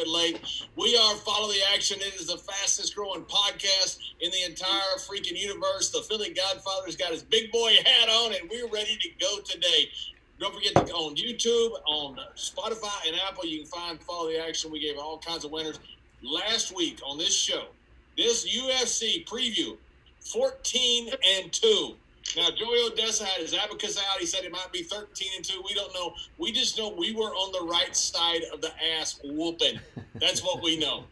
bit late. We are Follow the Action. It is the fastest growing podcast in the entire freaking universe. The Philly Godfather's got his big boy hat on, and we're ready to go today. Don't forget to on YouTube, on Spotify, and Apple, you can find Follow the Action. We gave all kinds of winners. Last week on this show, this UFC preview, 14-2. Now, Joey Odessa had his abacus out. He said it might be 13-2. We don't know. We just know we were on the right side of the ass whooping. That's what we know.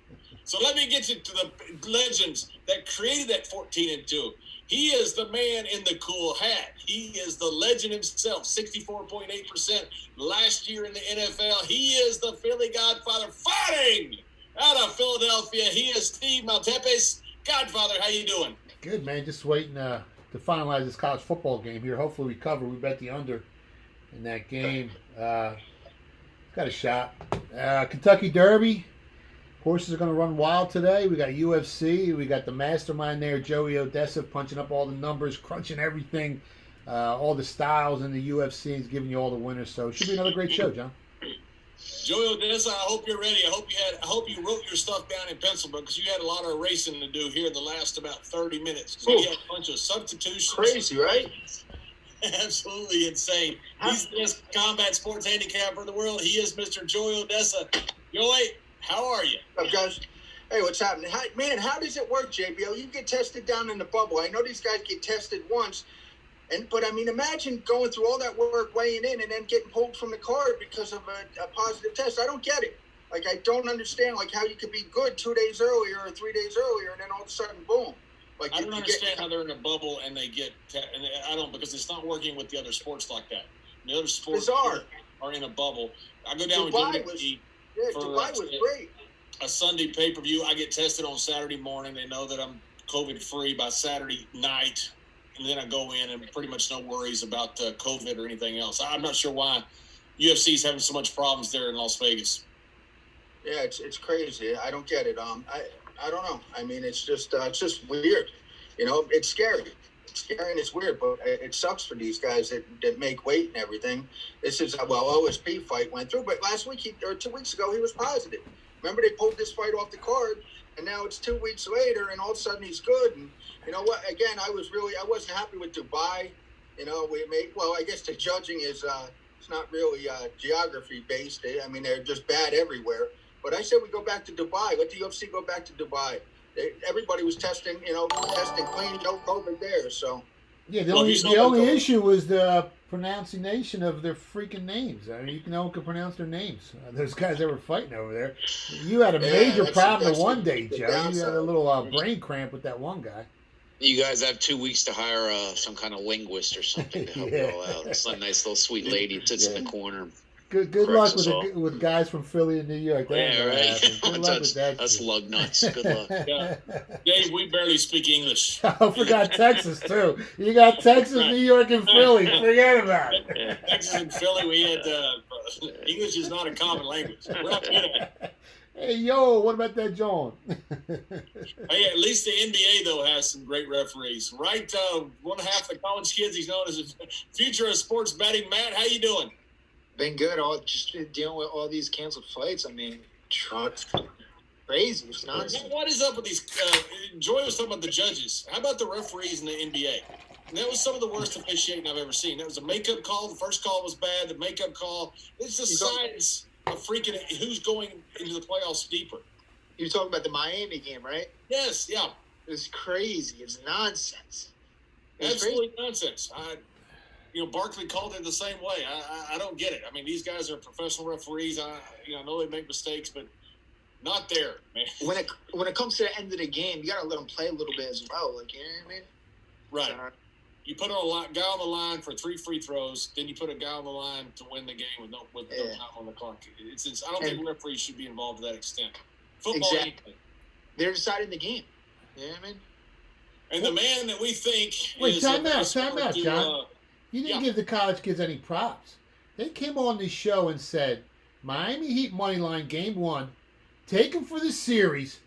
So let me get you to the legends that created that 14-2. He is the man in the cool hat. He is the legend himself, 64.8% last year in the NFL. He is the Philly Godfather fighting out of Philadelphia. He is Steve Maltepes. Godfather, how you doing? Good, man. Just waiting to finalize this college football game here. Hopefully we cover. We bet the under in that game. Got a shot. Kentucky Derby. Horses are going to run wild today. We got UFC. We got the mastermind there, Joey Odessa, punching up all the numbers, crunching everything, all the styles in the UFC. He's giving you all the winners. So it should be another great show, John. Joey Odessa, I hope you're ready. I hope you wrote your stuff down in pencil because you had a lot of racing to do here in the last about 30 minutes. So you had a bunch of substitutions. Crazy, right? Absolutely insane. He's the best combat sports handicapper in the world. He is Mr. Joey Odessa. Joey, how are you? What's up, guys? Hey, what's happening? How does it work, JBL? You get tested down in the bubble. I know these guys get tested once. But I mean, imagine going through all that work, weighing in, and then getting pulled from the card because of a positive test. I don't get it. Like, I don't understand, like, how you could be good 2 days earlier or 3 days earlier, and then all of a sudden, boom. Like, I don't understand how they're in a bubble and they get and I don't, because it's not working with the other sports like that. The other sports are in a bubble. I go down Dubai with WWE Dubai was great. A Sunday pay-per-view. I get tested on Saturday morning. They know that I'm COVID-free by Saturday night. And then I go in and pretty much no worries about COVID or anything else. I'm not sure why UFC's having so much problems there in Las Vegas. Yeah, it's crazy. I don't get it. I don't know. I mean, it's just weird. You know, it's scary. It's scary and it's weird, but it sucks for these guys that make weight and everything. This is OSP fight went through, but last week or 2 weeks ago he was positive. Remember, they pulled this fight off the card, and now it's 2 weeks later, and all of a sudden he's good. And you know what? Again, I wasn't happy with Dubai. You know, I guess the judging is it's not really geography based. I mean, they're just bad everywhere. But I said we go back to Dubai. Let the UFC go back to Dubai. Everybody was testing clean, no COVID there. So yeah, the only issue was the pronunciation of their freaking names. I mean, no one could pronounce their names. Those guys that were fighting over there. You had a major problem one day, Joe. You had a little brain cramp with that one guy. You guys have 2 weeks to hire some kind of linguist or something to help you all out. It's a nice little sweet lady that sits in the corner. Good luck with guys from Philly and New York. Yeah, right. Good luck with that. That's lug nuts. Good luck. Yeah. Dave, we barely speak English. I forgot Texas, too. You got Texas, New York, and Philly. Forget about it. Yeah. Texas and Philly, we had English is not a common language. We're not good at it. Hey, yo, what about that, John? Hey, at least the NBA, though, has some great referees. Right? One half the college kids, he's known as a future of sports betting. Matt, how you doing? Been good. Just dealing with all these canceled fights. I mean, it's crazy. It's nonsense. What is up with these? Joy was talking about the judges. How about the referees in the NBA? And that was some of the worst officiating I've ever seen. That was a makeup call. The first call was bad. The makeup call. It's the science of freaking who's going into the playoffs deeper. You're talking about the Miami game, right? Yes, yeah. It's crazy. It's nonsense. Absolutely nonsense. Barkley called it the same way. I don't get it. I mean, these guys are professional referees. I know they make mistakes, but not there, man. When it comes to the end of the game, you got to let them play a little bit as well. Like, you know what I mean? Right. You put a guy on the line for 3 free throws, then you put a guy on the line to win the game with no time on the clock. I don't think referees should be involved to that extent. Football, exactly. They're deciding the game. You know what I mean? And the man that we think time out, John. You didn't give the college kids any props. They came on this show and said, Miami Heat moneyline game 1, take them for the series.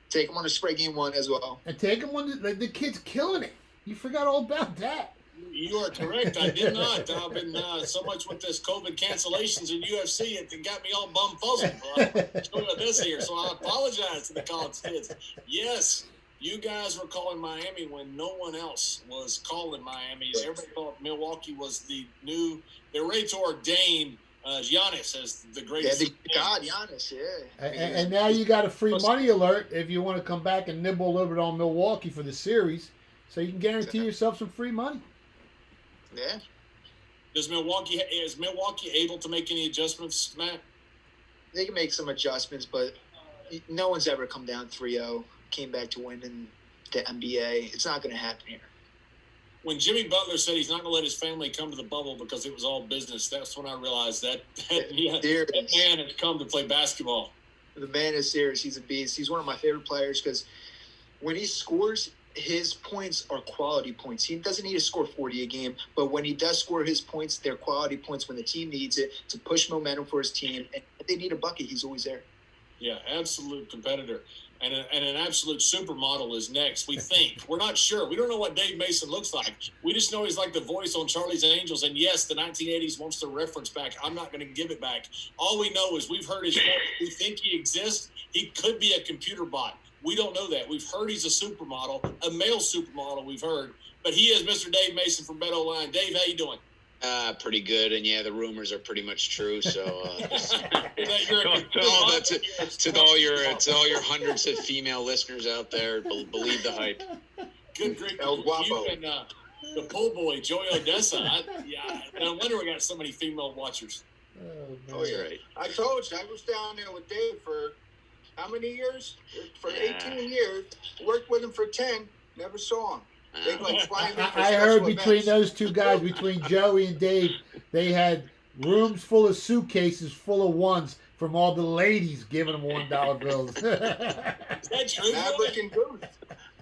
Take them on the spread game 1 as well. And take them on the kids killing it. You forgot all about that. You are correct. I did not. I've been so much with this COVID cancellations in UFC, it got me all bum fuzzy. Showing this here, so I apologize to the college kids. Yes, you guys were calling Miami when no one else was calling Miami. Everybody thought Milwaukee was the new. They're ready to ordain Giannis as the greatest. Yeah, God, Giannis, yeah. And now you got a free money alert if you want to come back and nibble a little bit on Milwaukee for the series, so you can guarantee yourself some free money. Yeah. Is Milwaukee able to make any adjustments, Matt? They can make some adjustments, but no one's ever come down 3-0, came back to win in the NBA. It's not going to happen here. When Jimmy Butler said he's not going to let his family come to the bubble because it was all business, that's when I realized that man had come to play basketball. The man is serious. He's a beast. He's one of my favorite players because when he scores, his points are quality points. He doesn't need to score 40 a game, but when he does score his points, they're quality points when the team needs it to push momentum for his team. And if they need a bucket, he's always there. Yeah, absolute competitor. And an absolute supermodel is next, we think. We're not sure. We don't know what Dave Mason looks like. We just know he's like the voice on Charlie's Angels. And, yes, the 1980s wants the reference back. I'm not going to give it back. All we know is we've heard his voice. We think he exists. He could be a computer bot. We don't know that. We've heard he's a supermodel, a male supermodel we've heard. But he is Mr. Dave Mason from Bet Online. Dave, how you doing? Pretty good, and yeah, the rumors are pretty much true. So to all your hundreds of female listeners out there, believe the hype. Good grief, you and the pool boy Joey Odessa. No wonder we got so many female watchers. Oh yeah, right. I told you I was down there with Dave for how many years? For 18 years. Worked with him for 10. Never saw him. I heard between those two guys, between Joey and Dave, they had rooms full of suitcases full of ones from all the ladies giving them $1 bills. Is that true?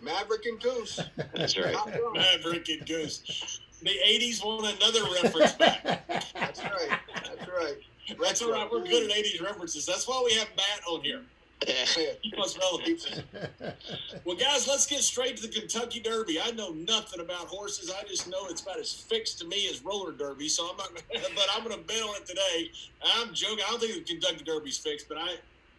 Maverick and Goose. That's right. Maverick and Goose. The 80s want another reference back. That's right. That's all right. We're good at 80s references. That's why we have Matt on here. Keep us relevant. Well, guys, let's get straight to the Kentucky Derby. I know nothing about horses. I just know it's about as fixed to me as roller derby. So I'm not, but I'm going to bet on it today. I'm joking. I don't think the Kentucky Derby's fixed, but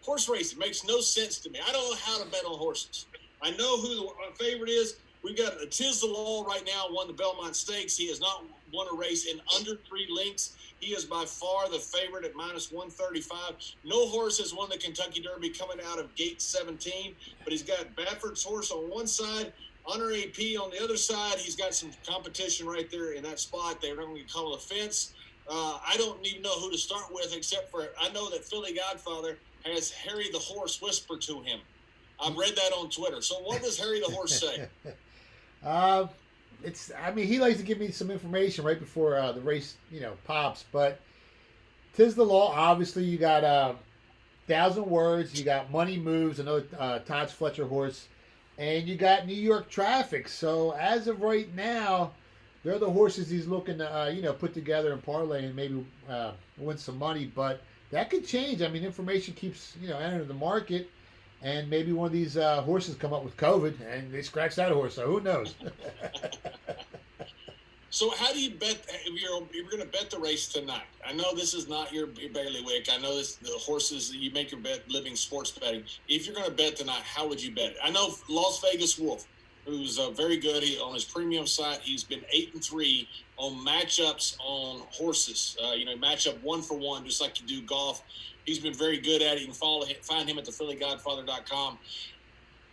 horse racing makes no sense to me. I don't know how to bet on horses. I know who the favorite is. We've got Tiz the Law right now won the Belmont Stakes. He has not won a race in under 3 lengths. He is by far the favorite at minus 135. No horse has won the Kentucky Derby coming out of gate 17, but he's got Bafford's horse on one side, Honor AP on the other side. He's got some competition right there in that spot. They're not going to call a fence. I don't even know who to start with except for I know that Philly Godfather has Harry the Horse whisper to him. I've read that on Twitter. So what does Harry the Horse say? He likes to give me some information right before the race, pops. But Tiz the Law, obviously, you got 1,000 Words, you got Money Moves, another Todd Fletcher horse, and you got New York Traffic. So as of right now, they're the horses he's looking to, put together and parlay and maybe win some money. But that could change. I mean, information keeps, entering the market. And maybe one of these horses come up with COVID and they scratch that horse. So who knows? So how do you bet if you're going to bet the race tonight? I know this is not your bailiwick. I know the horses you make your bet living sports betting. If you're going to bet tonight, how would you bet it? I know Las Vegas Wolf, who's very good on his premium site. He's been 8-3 on matchups on horses. Match up 1-for-1 just like you do golf. He's been very good at it. You can find him at thephillygodfather.com.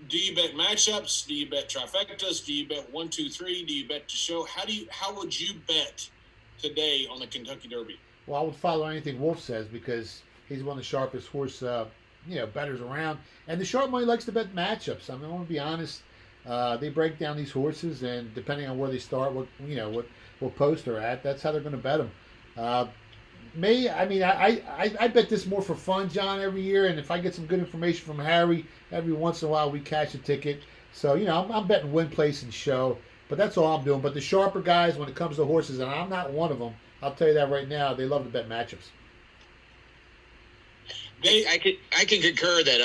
Do you bet matchups? Do you bet trifectas? Do you bet 1, 2, 3? Do you bet to show? How would you bet today on the Kentucky Derby? Well, I would follow anything Wolf says because he's one of the sharpest horse, bettors around. And the sharp money likes to bet matchups. I want to be honest. They break down these horses, and depending on where they start, what post they're at, that's how they're going to bet them. I bet this more for fun, John, every year, and if I get some good information from Harry, every once in a while we cash a ticket. So, I'm betting win, place, and show, but that's all I'm doing. But the sharper guys, when it comes to horses, and I'm not one of them, I'll tell you that right now, they love to bet matchups. I can concur that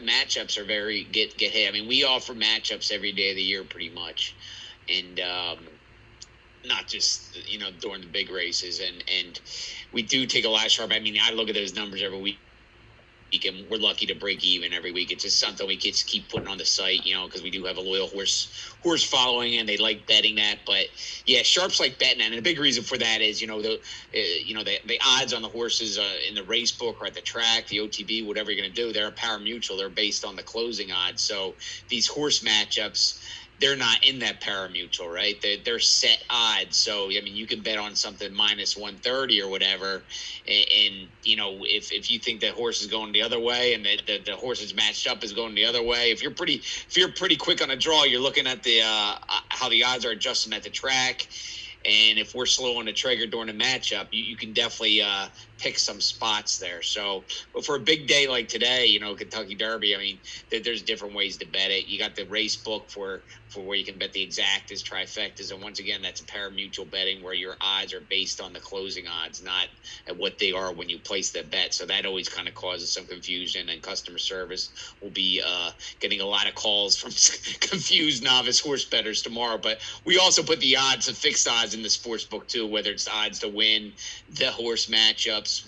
matchups are very get hit. I mean, we offer matchups every day of the year pretty much, and not just during the big races, and we do take a lot of sharp. I mean, I look at those numbers every week. And we're lucky to break even every week. It's just something we just keep putting on the site, because we do have a loyal horse following, and they like betting that. But yeah, sharps like betting that, and a big reason for that is the odds on the horses in the race book or at the track, the OTB, whatever you're going to do, they're a pari-mutuel. They're based on the closing odds. So these horse matchups, they're not in that pari-mutuel, right? They're set odds. So, I mean, you can bet on something minus 130 or whatever. And if you think that horse is going the other way and the horse is matched up is going the other way, if you're pretty quick on a draw, you're looking at the how the odds are adjusting at the track. And if we're slow on the trigger during the matchup, you can definitely pick some spots there. So, but for a big day like today, Kentucky Derby, I mean, there's different ways to bet it. You got the race book for where you can bet the exactas, trifectas, and once again, that's a pari-mutuel betting where your odds are based on the closing odds, not at what they are when you place the bet. So that always kind of causes some confusion, and customer service will be getting a lot of calls from confused novice horse bettors tomorrow. But we also put the odds, the fixed odds in the sports book too, whether it's odds to win, the horse matchups,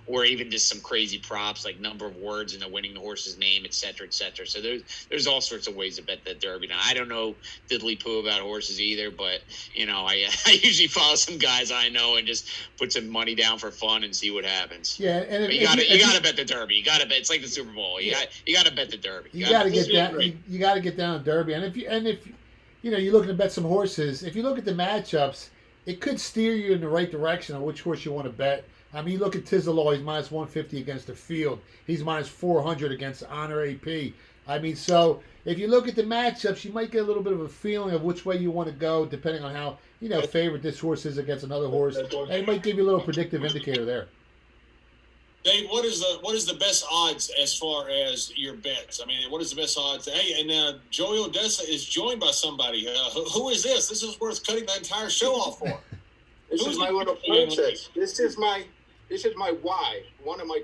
or even just some crazy props like number of words in the winning the horse's name, et cetera, et cetera. So there's all sorts of ways to bet that Derby. Now, I don't know diddly poo about horses either, but I usually follow some guys I know and just put some money down for fun and see what happens. Yeah, and but you gotta bet the Derby. You gotta bet. It's like the Super Bowl. You gotta bet the Derby. You gotta get down. You gotta get down to Derby, and if you're looking to bet some horses, if you look at the matchups, it could steer you in the right direction on which horse you want to bet. I mean, you look at Tizelaw, he's minus 150 against the field. He's minus 400 against Honor AP. I mean, so if you look at the matchups, you might get a little bit of a feeling of which way you want to go, depending on how, favorite this horse is against another horse. And it might give you a little predictive indicator there. Dave, what is the best odds as far as your bets? I mean, what is the best odds? Hey, and Joey Odessa is joined by somebody. Who is this? This is worth cutting the entire show off for. This is my little princess. This is my wife. One of my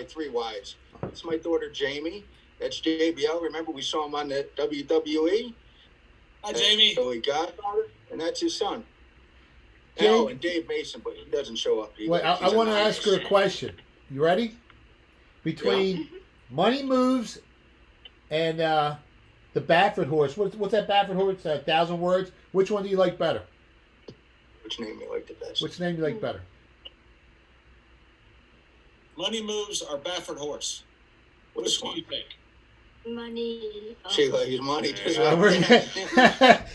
three wives. It's my daughter Jamie. That's JBL. Remember we saw him on the WWE. Hi, Jamie. So he godfather, and that's his son. Oh, and Dave Mason, but he doesn't show up. Wait, I want to ask her a question. You ready? Between Money Moves and the Baffert horse. What's that Baffert horse? 1,000 words. Which one do you like better? Which name you like the best? Which name you like better? Money Moves or Baffert horse? Which do you think? Money. She likes money.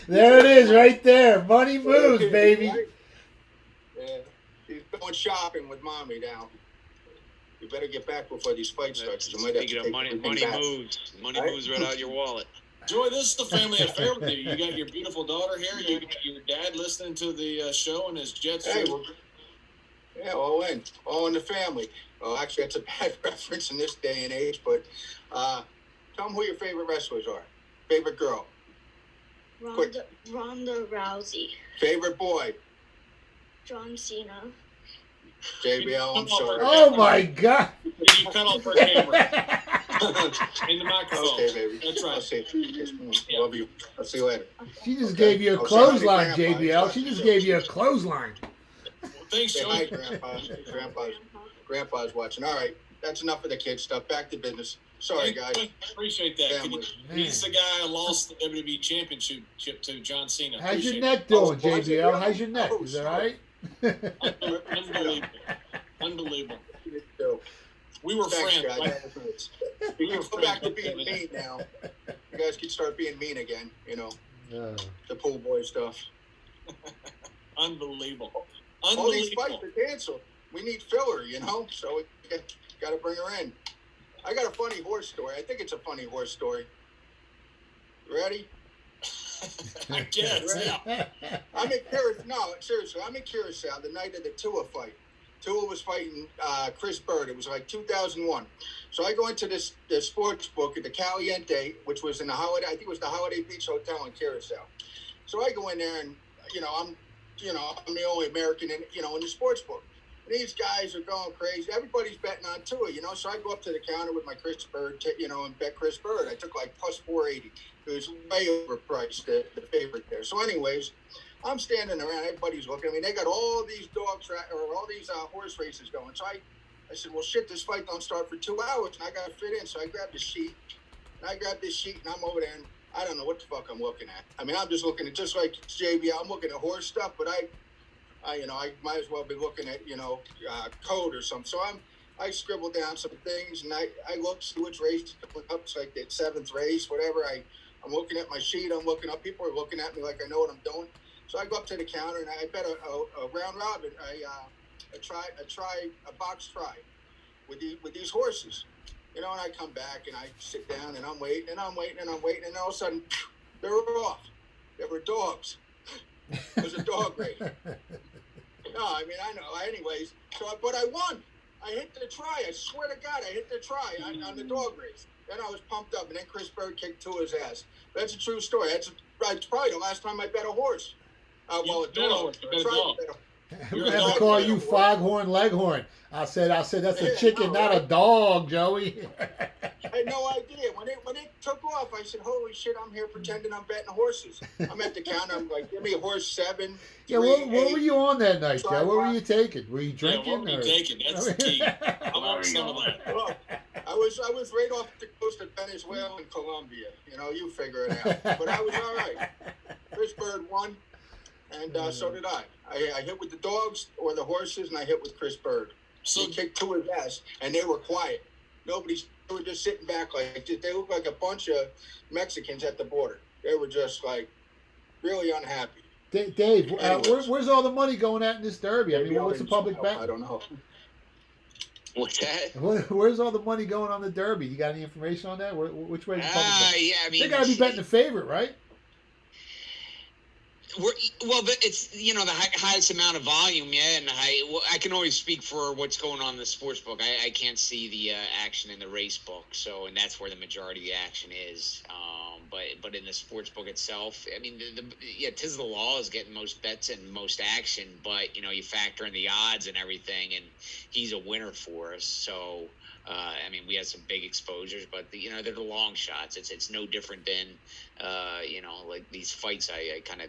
There it is, right there. Money Moves, baby. Yeah, she's going shopping with mommy now. You better get back before these fights start. Speaking of money moves. Money moves right out your wallet. Joy, this is the family affair with you. You got your beautiful daughter here. You got your dad listening to the show in his jet suit. Hey, all in the family. Oh, actually, that's a bad reference in this day and age. But tell them who your favorite wrestlers are. Favorite girl. Ronda Rousey. Favorite boy. John Cena. JBL, I'm sorry. Oh my God! You cut off her camera in the microphone. Okay, baby. That's right. I'll see you. Love you. I'll see you later. She just gave you a clothesline, JBL. She just gave you a clothesline. Well, thanks, Say Joey. hi, Grandpa's watching. All right, that's enough of the kid stuff. Back to business. Sorry, guys. Appreciate that. He's the guy I lost the WWE Championship to, John Cena. How's your neck doing, JBL? How's your neck? Is that all right? Unbelievable. We were Thanks, friends. guys. You can go back to being mean now. You guys can start being mean again. The pool boy stuff. Unbelievable. All these fights are canceled. We need filler, so we got to bring her in. I got a funny horse story. I think it's a funny horse story. You ready? I guess, yeah. I'm in Curacao. No, seriously, I'm in Curacao the night of the Tua fight. Tua was fighting Chris Bird. It was like 2001. So I go into the sports book at the Caliente, which was in I think it was the Holiday Beach Hotel in Curacao. So I go in there and, I'm the only American in the sports book. And these guys are going crazy. Everybody's betting on Tua, So I go up to the counter with my Chris Bird, and bet Chris Bird. I took like plus 480. It was way overpriced, the favorite there. So anyways, I'm standing around, everybody's looking at me. They got all these all these horse races going. So I said, well, shit, this fight don't start for 2 hours, and I got to fit in. So I grabbed the sheet, and I'm over there, and I don't know what the fuck I'm looking at. I mean, I'm just looking at, just like JB, I'm looking at horse stuff, but I might as well be looking at, code or something. So I scribbled down some things, and I looked, see which race coming up. It's like the 7th race, whatever. I'm looking at my sheet. I'm looking up. People are looking at me like I know what I'm doing. So I go up to the counter, and I bet a round robin. I try a box try with these horses, and I come back and I sit down and I'm waiting and I'm waiting and I'm waiting, and all of a sudden they're off. They were dogs. It was a dog race. No, I mean, I know. Anyways, but I won. I hit the try. I swear to God, I hit the try on the dog race. Then I was pumped up, and then Chris Bird kicked to his ass. That's a true story. That's probably the last time I bet a horse. A dog. I'm gonna have to call you Foghorn Leghorn. I said that's a chicken, not a dog, Joey. I had no idea. When it took off, I said, "Holy shit! I'm here pretending I'm betting horses." I'm at the counter. I'm like, "Give me a horse 7." Yeah, what were you on that night, Joe? What were you taking? Were you drinking? Yeah, what were you taking? That's the key. I want some of that. Well, I was right off the coast of Venezuela and Colombia. You figure it out. But I was all right. Chris Bird won, and so did I. I hit with the dogs or the horses, and I hit with Chris Bird. So he kicked to his ass, and they were quiet. They were just sitting back they looked like a bunch of Mexicans at the border. They were just like really unhappy. Dave, where's all the money going at in this derby? I mean, what's the public bet? I don't know. What's that? Where's all the money going on the derby? You got any information on that? Which way is the public bet? Yeah, I mean, they got to be betting the favorite, right? It's the highest amount of volume, yeah, and I can always speak for what's going on in the sports book. I can't see the action in the race book, and that's where the majority of the action is. But in the sports book itself, I mean, Tis the Law is getting most bets and most action, but you factor in the odds and everything, and he's a winner for us. So I mean, we had some big exposures, but they're the long shots. It's no different than like these fights. I kind of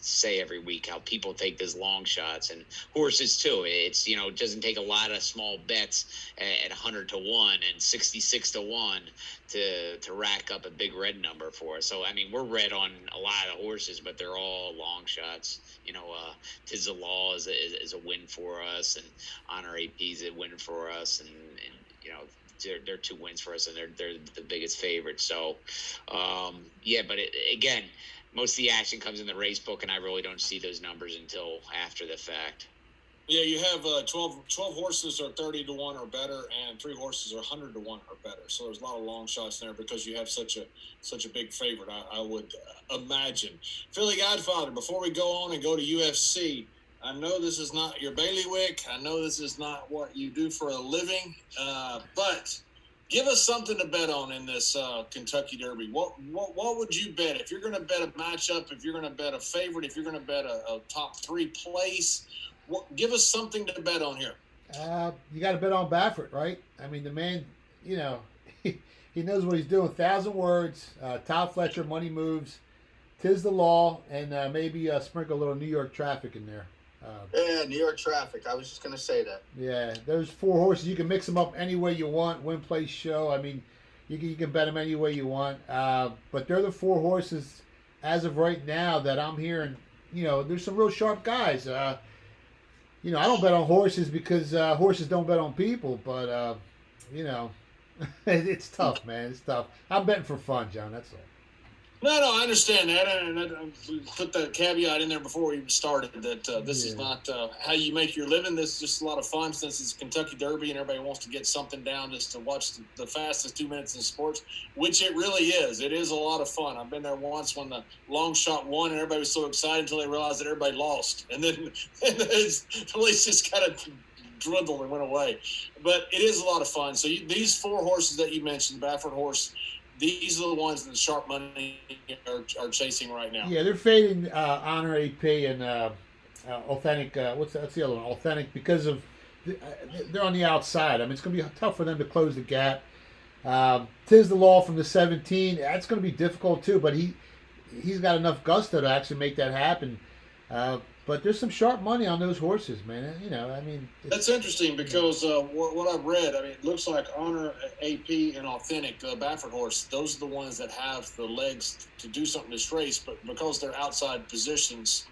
say every week how people take those long shots, and horses too. It's it doesn't take a lot of small bets at 100 to 1 and 66 to 1 to rack up a big red number for us. So I mean, we're red on a lot of horses, but they're all long shots. Tis the Law is a win for us, and Honor AP is a win for us, and they're 2 wins for us, and they're the biggest favorites. So but again, most of the action comes in the race book, and I really don't see those numbers until after the fact. Yeah, you have 12 horses are 30 to 1 or better, and 3 horses are 100 to 1 or better. So there's a lot of long shots there because you have such a big favorite, I would imagine. Philly Godfather, before we go on and go to UFC, I know this is not your bailiwick. I know this is not what you do for a living, but give us something to bet on in this Kentucky Derby. What would you bet if you're going to bet a matchup? If you're going to bet a favorite? If you're going to bet a top 3 place? Give us something to bet on here. You got to bet on Baffert, right? I mean, the man, he knows what he's doing. 1,000 words. Todd Fletcher, money moves. Tis the Law, and maybe sprinkle a little New York traffic in there. New York traffic. I was just going to say that. Yeah, there's 4 horses. You can mix them up any way you want. Win, place, show. I mean, you can bet them any way you want. But they're the 4 horses as of right now that I'm hearing. There's some real sharp guys. I don't bet on horses because horses don't bet on people. But it's tough, man. It's tough. I'm betting for fun, John. That's all. No, I understand that, and I put that caveat in there before we even started that this is not how you make your living. This is just a lot of fun since it's Kentucky Derby and everybody wants to get something down just to watch the fastest 2 minutes in sports, which it really is. It is a lot of fun. I've been there once when the long shot won and everybody was so excited until they realized that everybody lost. And then the police just kind of dwindled and went away. But it is a lot of fun. So these 4 horses that you mentioned, Baffert horse, these are the ones that the sharp money are chasing right now. Yeah, they're fading Honor AP and Authentic. What's the other one? Authentic, because of they're on the outside. I mean, it's going to be tough for them to close the gap. Tis the Law from the 17. That's going to be difficult too. But he's got enough gusto to actually make that happen. But there's some sharp money on those horses, man. You know, I mean, That's interesting because what I've read, I mean, it looks like Honor, AP, and Authentic, the Baffert horse, those are the ones that have the legs to do something this race, but because they're outside positions,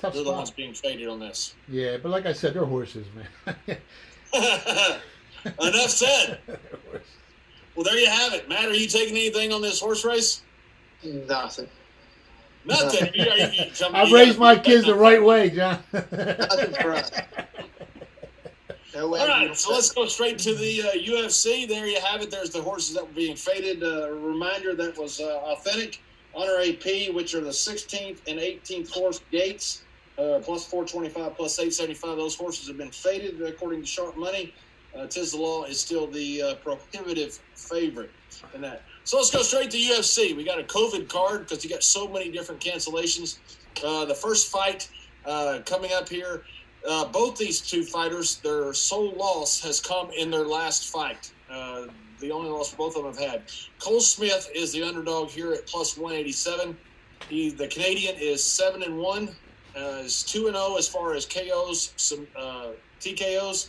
tough they're spot. the ones being faded on this. Yeah, but like I said, they're horses, man. Enough said. Well, there you have it. Matt, are you taking anything on this horse race? Nothing. Nothing. I've raised my kids the right way, John. Nothing for us. No way. All right, so let's go straight to the UFC. There you have it. There's the horses that were being faded. Reminder, that was Authentic, Honor AP, which are the 16th and 18th horse gates, plus 425, plus 875. Those horses have been faded according to Sharp Money. Tiz the Law is still the prohibitive favorite in that. So let's go straight to UFC. We got a COVID card because you got so many different cancellations. The first fight coming up here, both these two fighters, their sole loss has come in their last fight. The only loss both of them have had. Cole Smith is the underdog here at plus 187. The Canadian is 7-1, is 2-0 as far as KOs, some TKOs,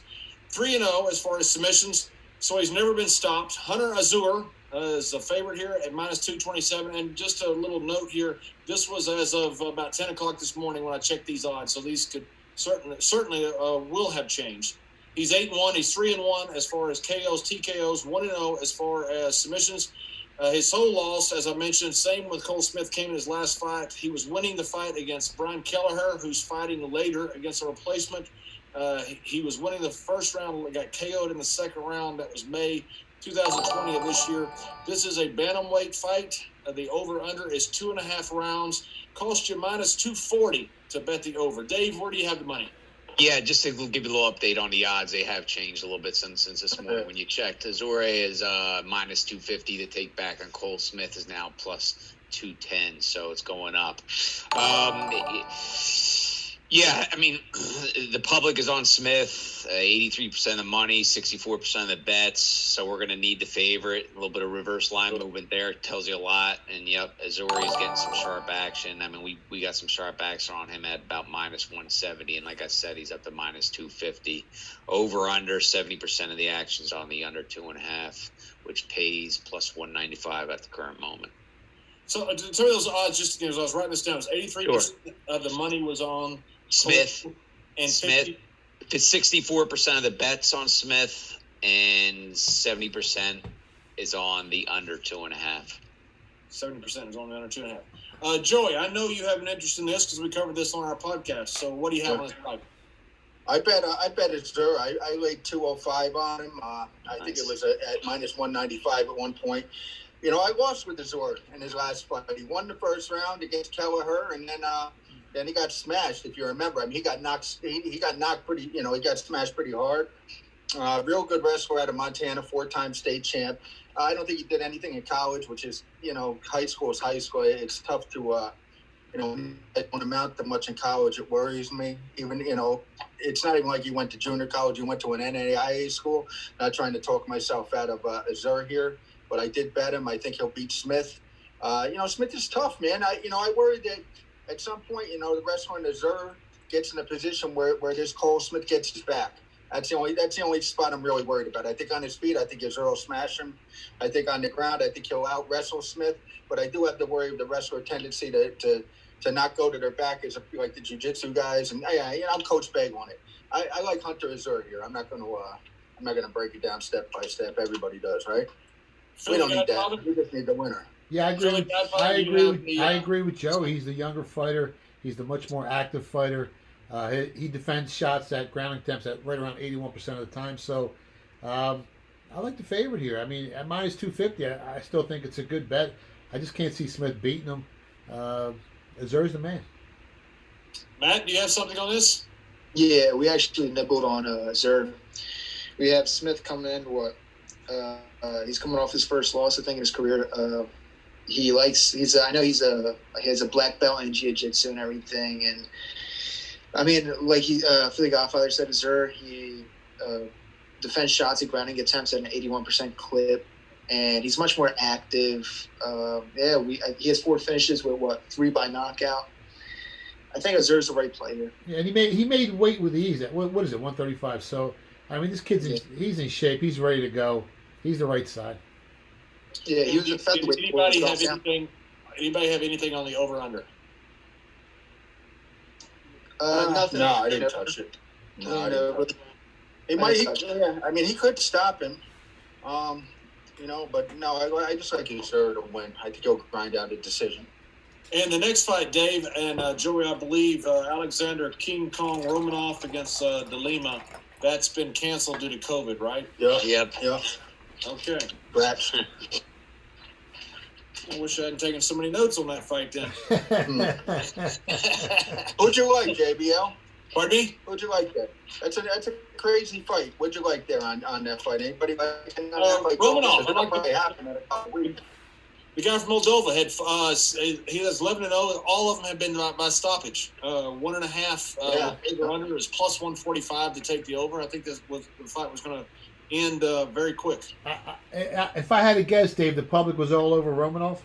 3-0 as far as submissions. So he's never been stopped. Hunter Azur is the favorite here at minus 227. And just a little note here, this was as of about 10 o'clock this morning when I checked these odds. So these could certainly will have changed. He's 8-1. He's 3-1 as far as KOs, TKOs, 1-0 as far as submissions. His sole loss, as I mentioned, same with Cole Smith, came in his last fight. He was winning the fight against Brian Kelleher, who's fighting later against a replacement. He was winning the first round, got KO'd in the second round. That was May 2020 of this year. This is a bantamweight fight. The over-under is 2.5 rounds. Cost you minus 240 to bet the over. Dave, where do you have the money? Yeah, just to give you a little update on the odds, they have changed a little bit since this morning when you checked. Azure is minus 250 to take back, and Cole Smith is now plus 210, so it's going up. Yeah, I mean, the public is on Smith, 83% of the money, 64% of the bets, so we're going to need the favorite. A little bit of reverse line movement there tells you a lot. And, yep, Azuri's getting some sharp action. I mean, we got some sharp action on him at about minus 170, and like I said, he's up to minus 250. Over, under, 70% of the action's on the under 2.5, which pays plus 195 at the current moment. So, tell me those odds, just because I was writing this down. It was 83% of the money was on Smith. And Smith. It's 64% of the bets on Smith, and 70% is on the under 2.5. 70% is on the under 2.5. Joey, I know you have an interest in this because we covered this on our podcast. So, what do you have on this fight? I bet it's there. I laid 205 on him. I think it was at minus 195 at one point. You know, I lost with Azur in his last fight. He won the first round against Kelleher, and then he got smashed. If you remember, I mean, he got knocked. He got knocked pretty. You know, he got smashed pretty hard. Real good wrestler out of Montana, 4-time state champ. I don't think he did anything in college, which is, you know, high school is high school. It's tough to, you know, don't amount to much in college. It worries me. Even, you know, it's not even like he went to junior college. He went to an NAIA school. Not trying to talk myself out of Azur here, but I did bet him. I think he'll beat Smith. You know, Smith is tough, man. I worry that at some point, you know, the wrestler in Azur gets in a position where this Cole Smith gets his back. That's the only spot I'm really worried about. I think on his feet, I think Azur will smash him. I think on the ground, I think he'll out wrestle Smith. But I do have to worry of the wrestler tendency to not go to their back as like the jiu-jitsu guys. And yeah, you know, I'm Coach Bag on it. I like Hunter Azur here. I'm not gonna break it down step by step. Everybody does, right? We don't need that. We just need the winner. Yeah, I agree with Joe. He's the younger fighter. He's the much more active fighter. He defends shots at ground attempts at right around 81% of the time. So I like the favorite here. I mean, at minus 250, I still think it's a good bet. I just can't see Smith beating him. Azur's the man. Matt, do you have something on this? Yeah, we actually nibbled on Azur. We have Smith coming in. He's coming off his first loss, I think, in his career. He has a black belt in jiu-jitsu and everything. And I mean, like for the Godfather said, Azur, he defends shots at grounding attempts at an 81% clip. and he's much more active. He has 4 finishes with 3 by knockout. I think Azur's the right player. Yeah, and he made weight with ease. At what is it, 135? So I mean, this kid's he's in shape. He's ready to go. He's the right side. Yeah, he was a featherweight. Anybody have anything on the over under? Nothing. No, I didn't touch it. No, I didn't touch it. He might. I mean, he could stop him. But no, I just like Azur to win. I think he'll grind out a decision. And the next fight, Dave and Joey, I believe Alexander King Kong Romanov against De Lima, that's been canceled due to COVID, right? Yep. Okay. Perhaps. I wish I hadn't taken so many notes on that fight then. Who'd you like, JBL? Pardon me? Who'd you like there? That's a crazy fight. What'd you like there on that fight? Anybody like that fight? Romanov. It'll probably happen in a couple weeks. The guy from Moldova had he has 11-0. All of them have been by stoppage. 1.5 over under is plus 145 to take the over. I think the fight was going to end very quick. If I had to guess, Dave, the public was all over Romanov.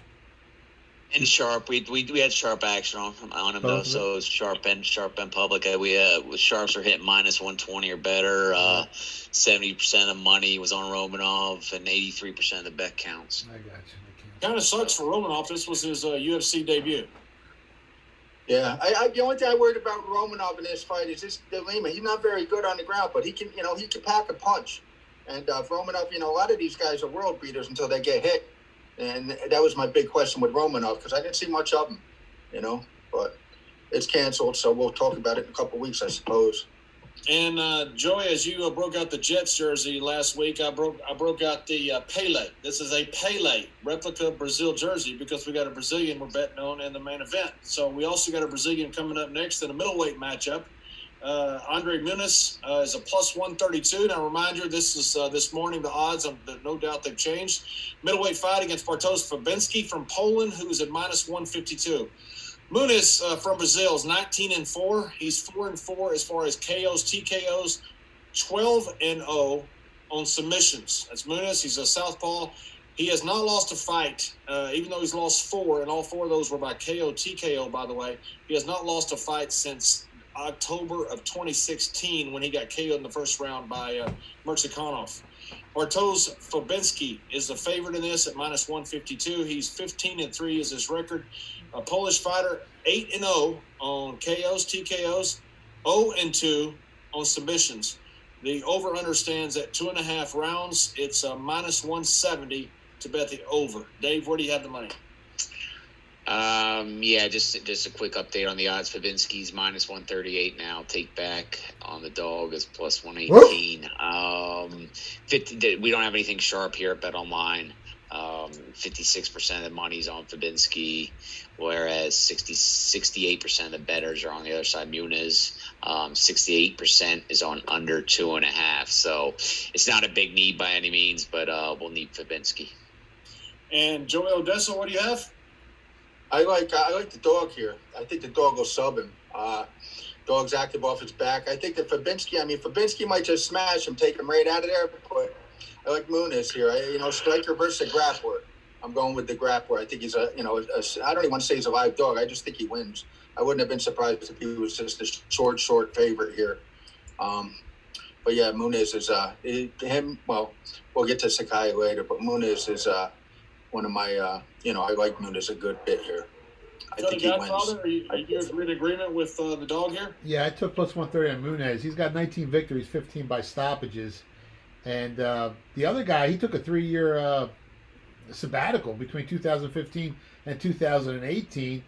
And sharp, we had sharp action on him though, so it was sharp and public. Sharps are hitting minus 120 or better. 70% of money was on Romanov, and 83% of the bet counts. I got you. Kind of sucks for Romanov. This was his UFC debut. Yeah, the only thing I worried about Romanov in this fight is this De Lima. He's not very good on the ground, but he can pack a punch. And Romanov, a lot of these guys are world beaters until they get hit. And that was my big question with Romanov because I didn't see much of him, But it's canceled, so we'll talk about it in a couple of weeks, I suppose. And Joey, as you broke out the Jets jersey last week, I broke out the Pele. This is a Pele replica Brazil jersey because we got a Brazilian we're betting on in the main event. So we also got a Brazilian coming up next in a middleweight matchup. Andre Muniz is a plus 132. Now, reminder, this is this morning the odds. No doubt they've changed. Middleweight fight against Bartosz Fabinski from Poland, who is at minus 152. Muniz from Brazil is 19-4. He's 4-4 as far as KOs, TKOs, 12-0 on submissions. That's Muniz. He's a southpaw. He has not lost a fight, even though he's lost 4, and all 4 of those were by KO, TKO, by the way. He has not lost a fight since October of 2016 when he got KO'd in the first round by Murzakanov. Bartosz Fabinski is the favorite in this at minus 152. He's 15-3 is his record. A Polish fighter, 8-0 on KOs, TKOs, 0-2 on submissions. The over-under stands at 2.5 rounds. It's minus 170 to bet the over. Dave, where do you have the money? Just a quick update on the odds. Fabinski's minus 138 now. Take back on the dog is plus 118. 50. We don't have anything sharp here at Bet Online. 56% of the money's on Fabinski, whereas 68% of the bettors are on the other side. Muniz, 68% is on under 2.5. So it's not a big need by any means, but we'll need Fabinski. And Joey Odessa, what do you have? I like the dog here. I think the dog will sub him. Dog's active off his back. I think that Fabinski might just smash him, take him right out of there. But I like Muniz here. Striker versus a grappler. I'm going with the grappler. I think he's I don't even want to say he's a live dog. I just think he wins. I wouldn't have been surprised if he was just a short favorite here. But yeah, Muniz is him. Well, we'll get to Sakai later, but Muniz is one of my. I like Muniz a good bit here. I think he wins. Are you in agreement with the dog here? Yeah, I took plus 130 on Muniz. He's got 19 victories, 15 by stoppages. And the other guy, he took a 3-year sabbatical between 2015 and 2018.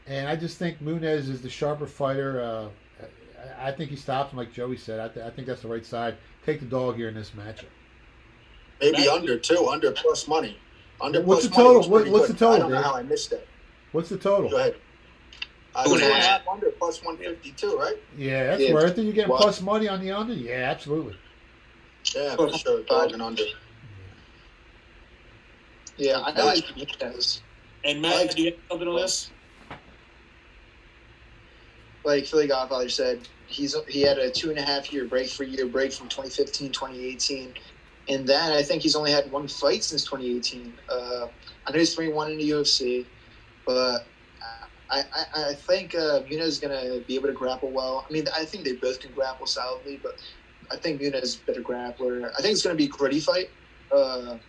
And I just think Muniz is the sharper fighter. I think he stops him, like Joey said. I think that's the right side. Take the dog here in this matchup. Maybe under, too. Under plus money. What's the total? What's the total? I don't know how I missed that. What's the total? Go ahead. 2.5 under plus 152, right? Yeah, that's worth it. You're getting plus money on the under? Yeah, absolutely. Yeah, for sure. Dog and under. Yeah, I like Muniz. And Matt, do you have something on this? Like Philly Godfather said, he had a 2.5 year break from 2015, 2018. And then I think he's only had one fight since 2018. I know he's 3-1 in the UFC, but I think Muniz is going to be able to grapple well. I mean, I think they both can grapple solidly, but I think Muniz is a better grappler. I think it's going to be a gritty fight, but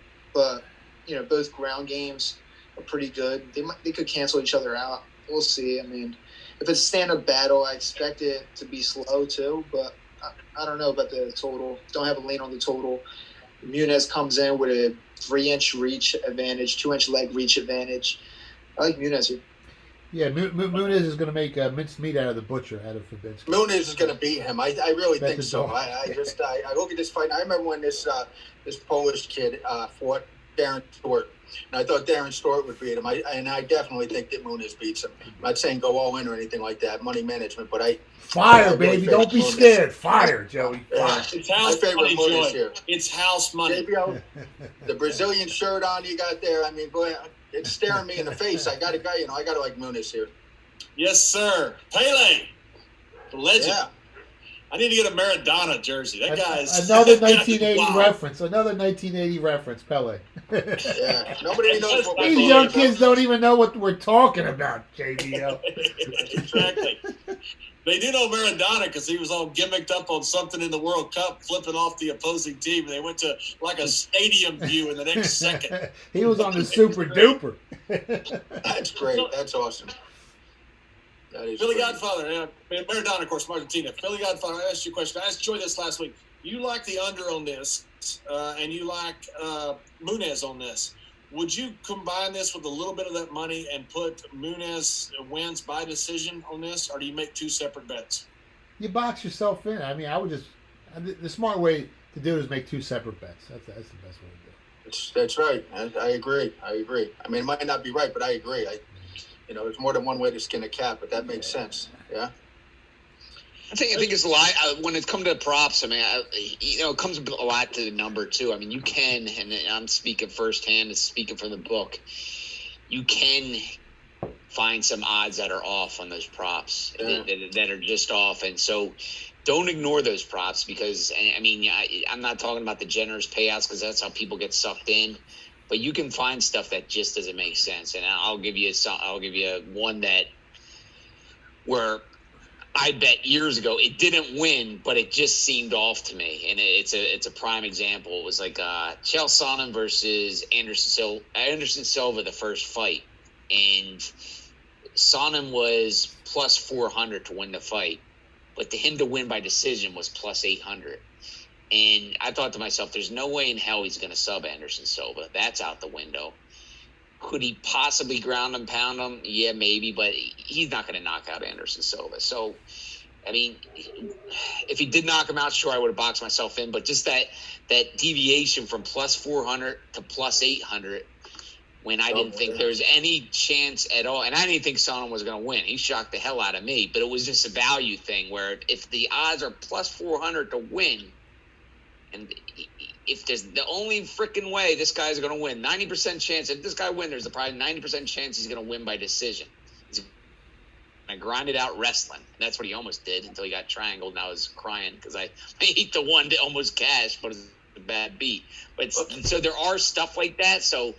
both ground games are pretty good. They could cancel each other out. We'll see. I mean, if it's a stand-up battle, I expect it to be slow too, but I don't know about the total. Don't have a lean on the total. Muniz comes in with a 3-inch reach advantage, 2-inch leg reach advantage. I like Muniz here. Yeah, Muniz is going to make minced meat out of the butcher, out of Fabinski. Muniz is going to beat him. I really Bet think the so. dog. I look at this fight. I remember when this Polish kid fought Darren Stewart, and I thought Darren Stewart would beat him. I definitely think that Muniz beats him. I'm not saying go all in or anything like that, money management, but Fire, baby! Don't be scared. Fire, Joey. Fire. It's house money, Muniz Joy. here. It's house money. JBL, the Brazilian shirt on you got there. I mean, boy, it's staring me in the face. I got to like Muniz here. Yes, sir. Pele, the legend. Yeah. I need to get a Maradona jersey. That guy's Another 1980 Wow. reference. Another 1980 reference, Pele. Yeah. Nobody knows what These young kids don't even know what we're talking about, JBL. Exactly. They do know Maradona because he was all gimmicked up on something in the World Cup, flipping off the opposing team. They went to like a stadium view in the next second. He was on the super duper. That's great. That's awesome. That is Philly great. Godfather, yeah. Maradona, of course, from Argentina. Philly Godfather, I asked you a question. I asked Joy this last week. You like the under on this, and you like Muniz on this. Would you combine this with a little bit of that money and put Muniz wins by decision on this, or do you make two separate bets? You box yourself in. I mean, the smart way to do it is make two separate bets. That's the best way to do it. That's right. I agree. I mean, it might not be right, but I agree. There's more than one way to skin a cat, but that makes sense. Yeah. I think it's a lot when it comes to props. I mean, it comes a lot to the number too. I mean, you can, and I'm speaking firsthand, and speaking from the book. You can find some odds that are off on those props that are just off, and so don't ignore those props because I mean, I'm not talking about the generous payouts because that's how people get sucked in. But you can find stuff that just doesn't make sense, and I'll give you one that where I bet years ago it didn't win, but it just seemed off to me, and it's a prime example. It was like Chael Sonnen versus Anderson Silva, the first fight, and Sonnen was plus 400 to win the fight, but to him to win by decision was plus 800. And I thought to myself, there's no way in hell he's going to sub Anderson Silva. That's out the window. Could he possibly ground and pound him? Yeah, maybe, but he's not going to knock out Anderson Silva. So, I mean, if he did knock him out, sure, I would have boxed myself in. But just that deviation from plus 400 to plus 800 when I didn't think there was any chance at all. And I didn't think Sonnen was going to win. He shocked the hell out of me. But it was just a value thing where if the odds are plus 400 to win, and if there's the only freaking way this guy's going to win, 90% chance, if this guy wins, there's probably 90% chance he's going to win by decision. He's going to grind it out wrestling. And that's what he almost did until he got triangled. And I was crying because I ate the one to almost cash, but it's a bad beat. But so there are stuff like that. So,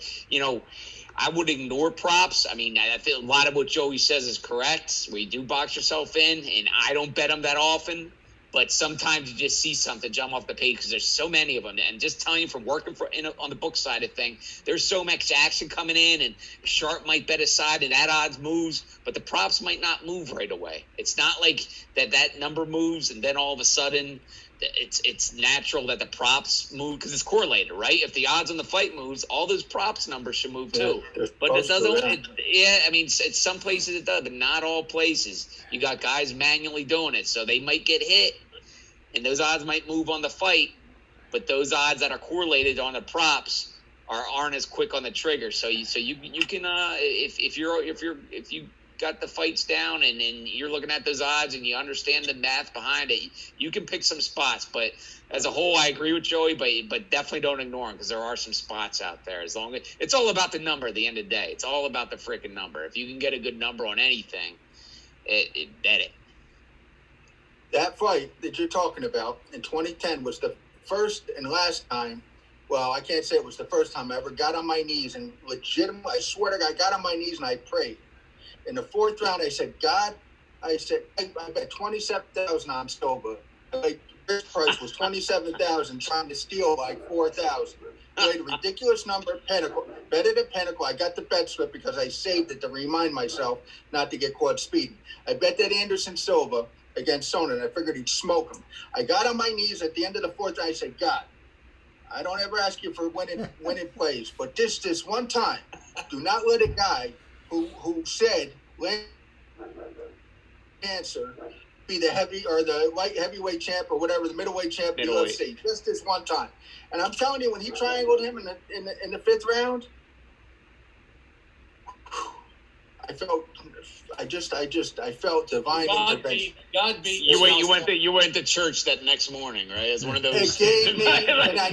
I would ignore props. I mean, I feel a lot of what Joey says is correct. We do box yourself in, and I don't bet them that often. But sometimes you just see something jump off the page because there's so many of them. And just telling you from working on the book side of things, there's so much action coming in, and Sharp might bet a side and that odds moves, but the props might not move right away. It's not like that number moves and then all of a sudden it's natural that the props move because it's correlated, right? If the odds on the fight moves, all those props numbers should move too. But it doesn't. I mean, it's some places it does, but not all places. You got guys manually doing it, so they might get hit. And those odds might move on the fight, but those odds that are correlated on the props aren't as quick on the trigger. So you can if you got the fights down and you're looking at those odds and you understand the math behind it, you can pick some spots. But as a whole, I agree with Joey, but definitely don't ignore them because there are some spots out there. As long as it's all about the number at the end of the day, it's all about the freaking number. If you can get a good number on anything, bet it. That fight that you're talking about in 2010 was the first and last time well, I can't say it was the first time I ever got on my knees and legitimately, I swear to God, I got on my knees and I prayed. In the 4th round, I said, God, I bet 27,000 on Silva. His price was 27,000, trying to steal like 4,000. Played a ridiculous number. Pinnacle, betted at Pinnacle. I got the bet slip because I saved it to remind myself not to get caught speeding. I bet that Anderson Silva against Sonnen. I figured he'd smoke him. I got on my knees at the end of the 4th round. I said, God, I don't ever ask you for winning plays, but this one time, do not let a guy who said answer be the heavy or the light heavyweight champ or whatever, the middleweight champ in the UFC. Just this one time. And I'm telling you, when he triangled him in the 5th round, I felt divine intervention. God beat you went to church that next morning, right? It's one of those. It gave me, and I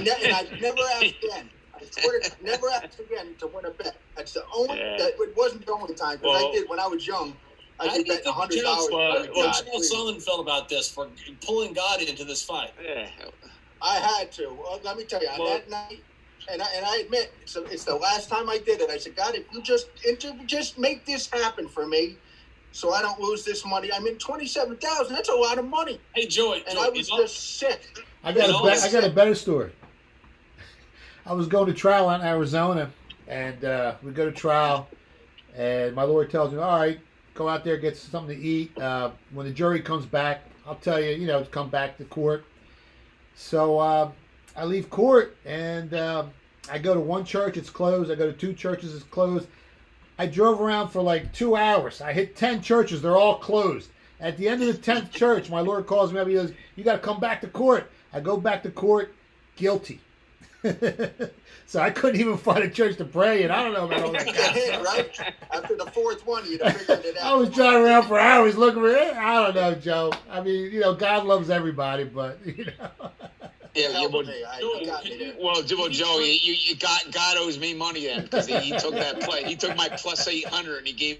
never asked again. I swear to God, never asked again to win a bet. That's the only. That it wasn't the only time because I did when I was young. I did bet $100. How do you think Charles Sullivan felt about this for pulling God into this fight? Yeah. I had to. Well, let me tell you, on that night, and I admit it's the last time I did it. I said, God, if you just make this happen for me, so I don't lose this money. I mean, 27,000. That's a lot of money. Hey, Joey, I was just sick. I got a better story. I was going to trial in Arizona, and we go to trial, and my lawyer tells me, all right, go out there, get something to eat. When the jury comes back, I'll tell you, to come back to court. So I leave court, and I go to one church, it's closed. I go to 2 churches, it's closed. I drove around for like 2 hours. I hit 10 churches, they're all closed. At the end of the 10th church, my lawyer calls me up, he goes, you got to come back to court. I go back to court, guilty. So I couldn't even find a church to pray, and I don't know about all that stuff. Right? After the 4th one, you'd have figured it out. I was driving around for hours looking for it. I don't know, Joe. I mean, God loves everybody, but Well, Joe, God owes me money then because he took that play. He took my plus 800 and he gave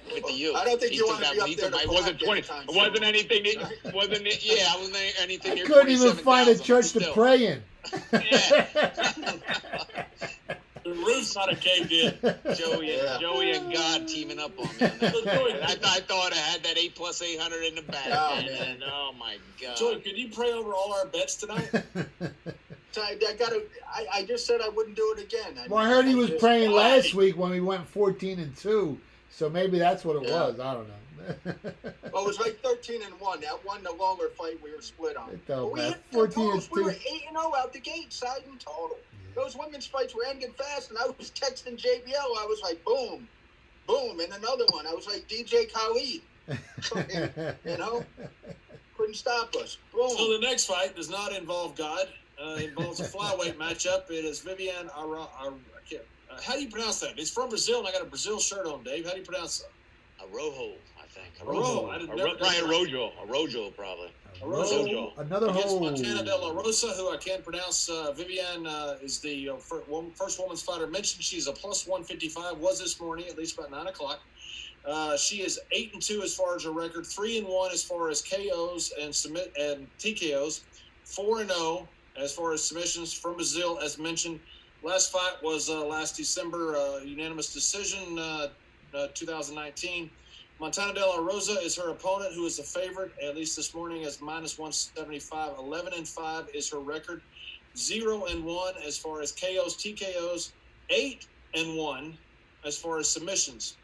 it to you. I don't think you want to be up there. It wasn't 20. It wasn't anything. I wasn't anything. I couldn't even find a church to pray in. The roof's not caved in. Joey and God teaming up on me. I thought I had that 8 plus 800 in the bag. Oh my God. Joey, could you pray over all our bets tonight? So I just said I wouldn't do it again. I heard he was praying last week when we went 14-2. So maybe that's what it was. I don't know. Well, it was like 13-1. That won the longer fight we were split on. We hit 14-2. We were 8-0 out the gate, side and total. Those women's fights were ending fast, and I was texting JBL. I was like, boom, boom, and another one. I was like DJ Khalid. Couldn't stop us. Boom. So the next fight does not involve God. It involves a flyweight matchup. It is Viviane how do you pronounce that? It's from Brazil, and I got a Brazil shirt on, Dave. How do you pronounce that? Arrojo, I think. Arrojo. Arrojo, probably. Arrojo. Another against Montana De La Rosa, who I can't pronounce. Viviane is the first woman's fighter mentioned. She's a plus 155. Was this morning, at least about 9 o'clock. She is 8-2 as far as her record. 3-1 as far as KOs and TKOs. 4-0 as far as submissions from Brazil, as mentioned. Last fight was last December, unanimous decision, 2019. Montana De La Rosa is her opponent, who is the favorite, at least this morning, as minus 175. 11-5 is her record. 0-1 as far as KOs, TKOs. 8-1 as far as submissions.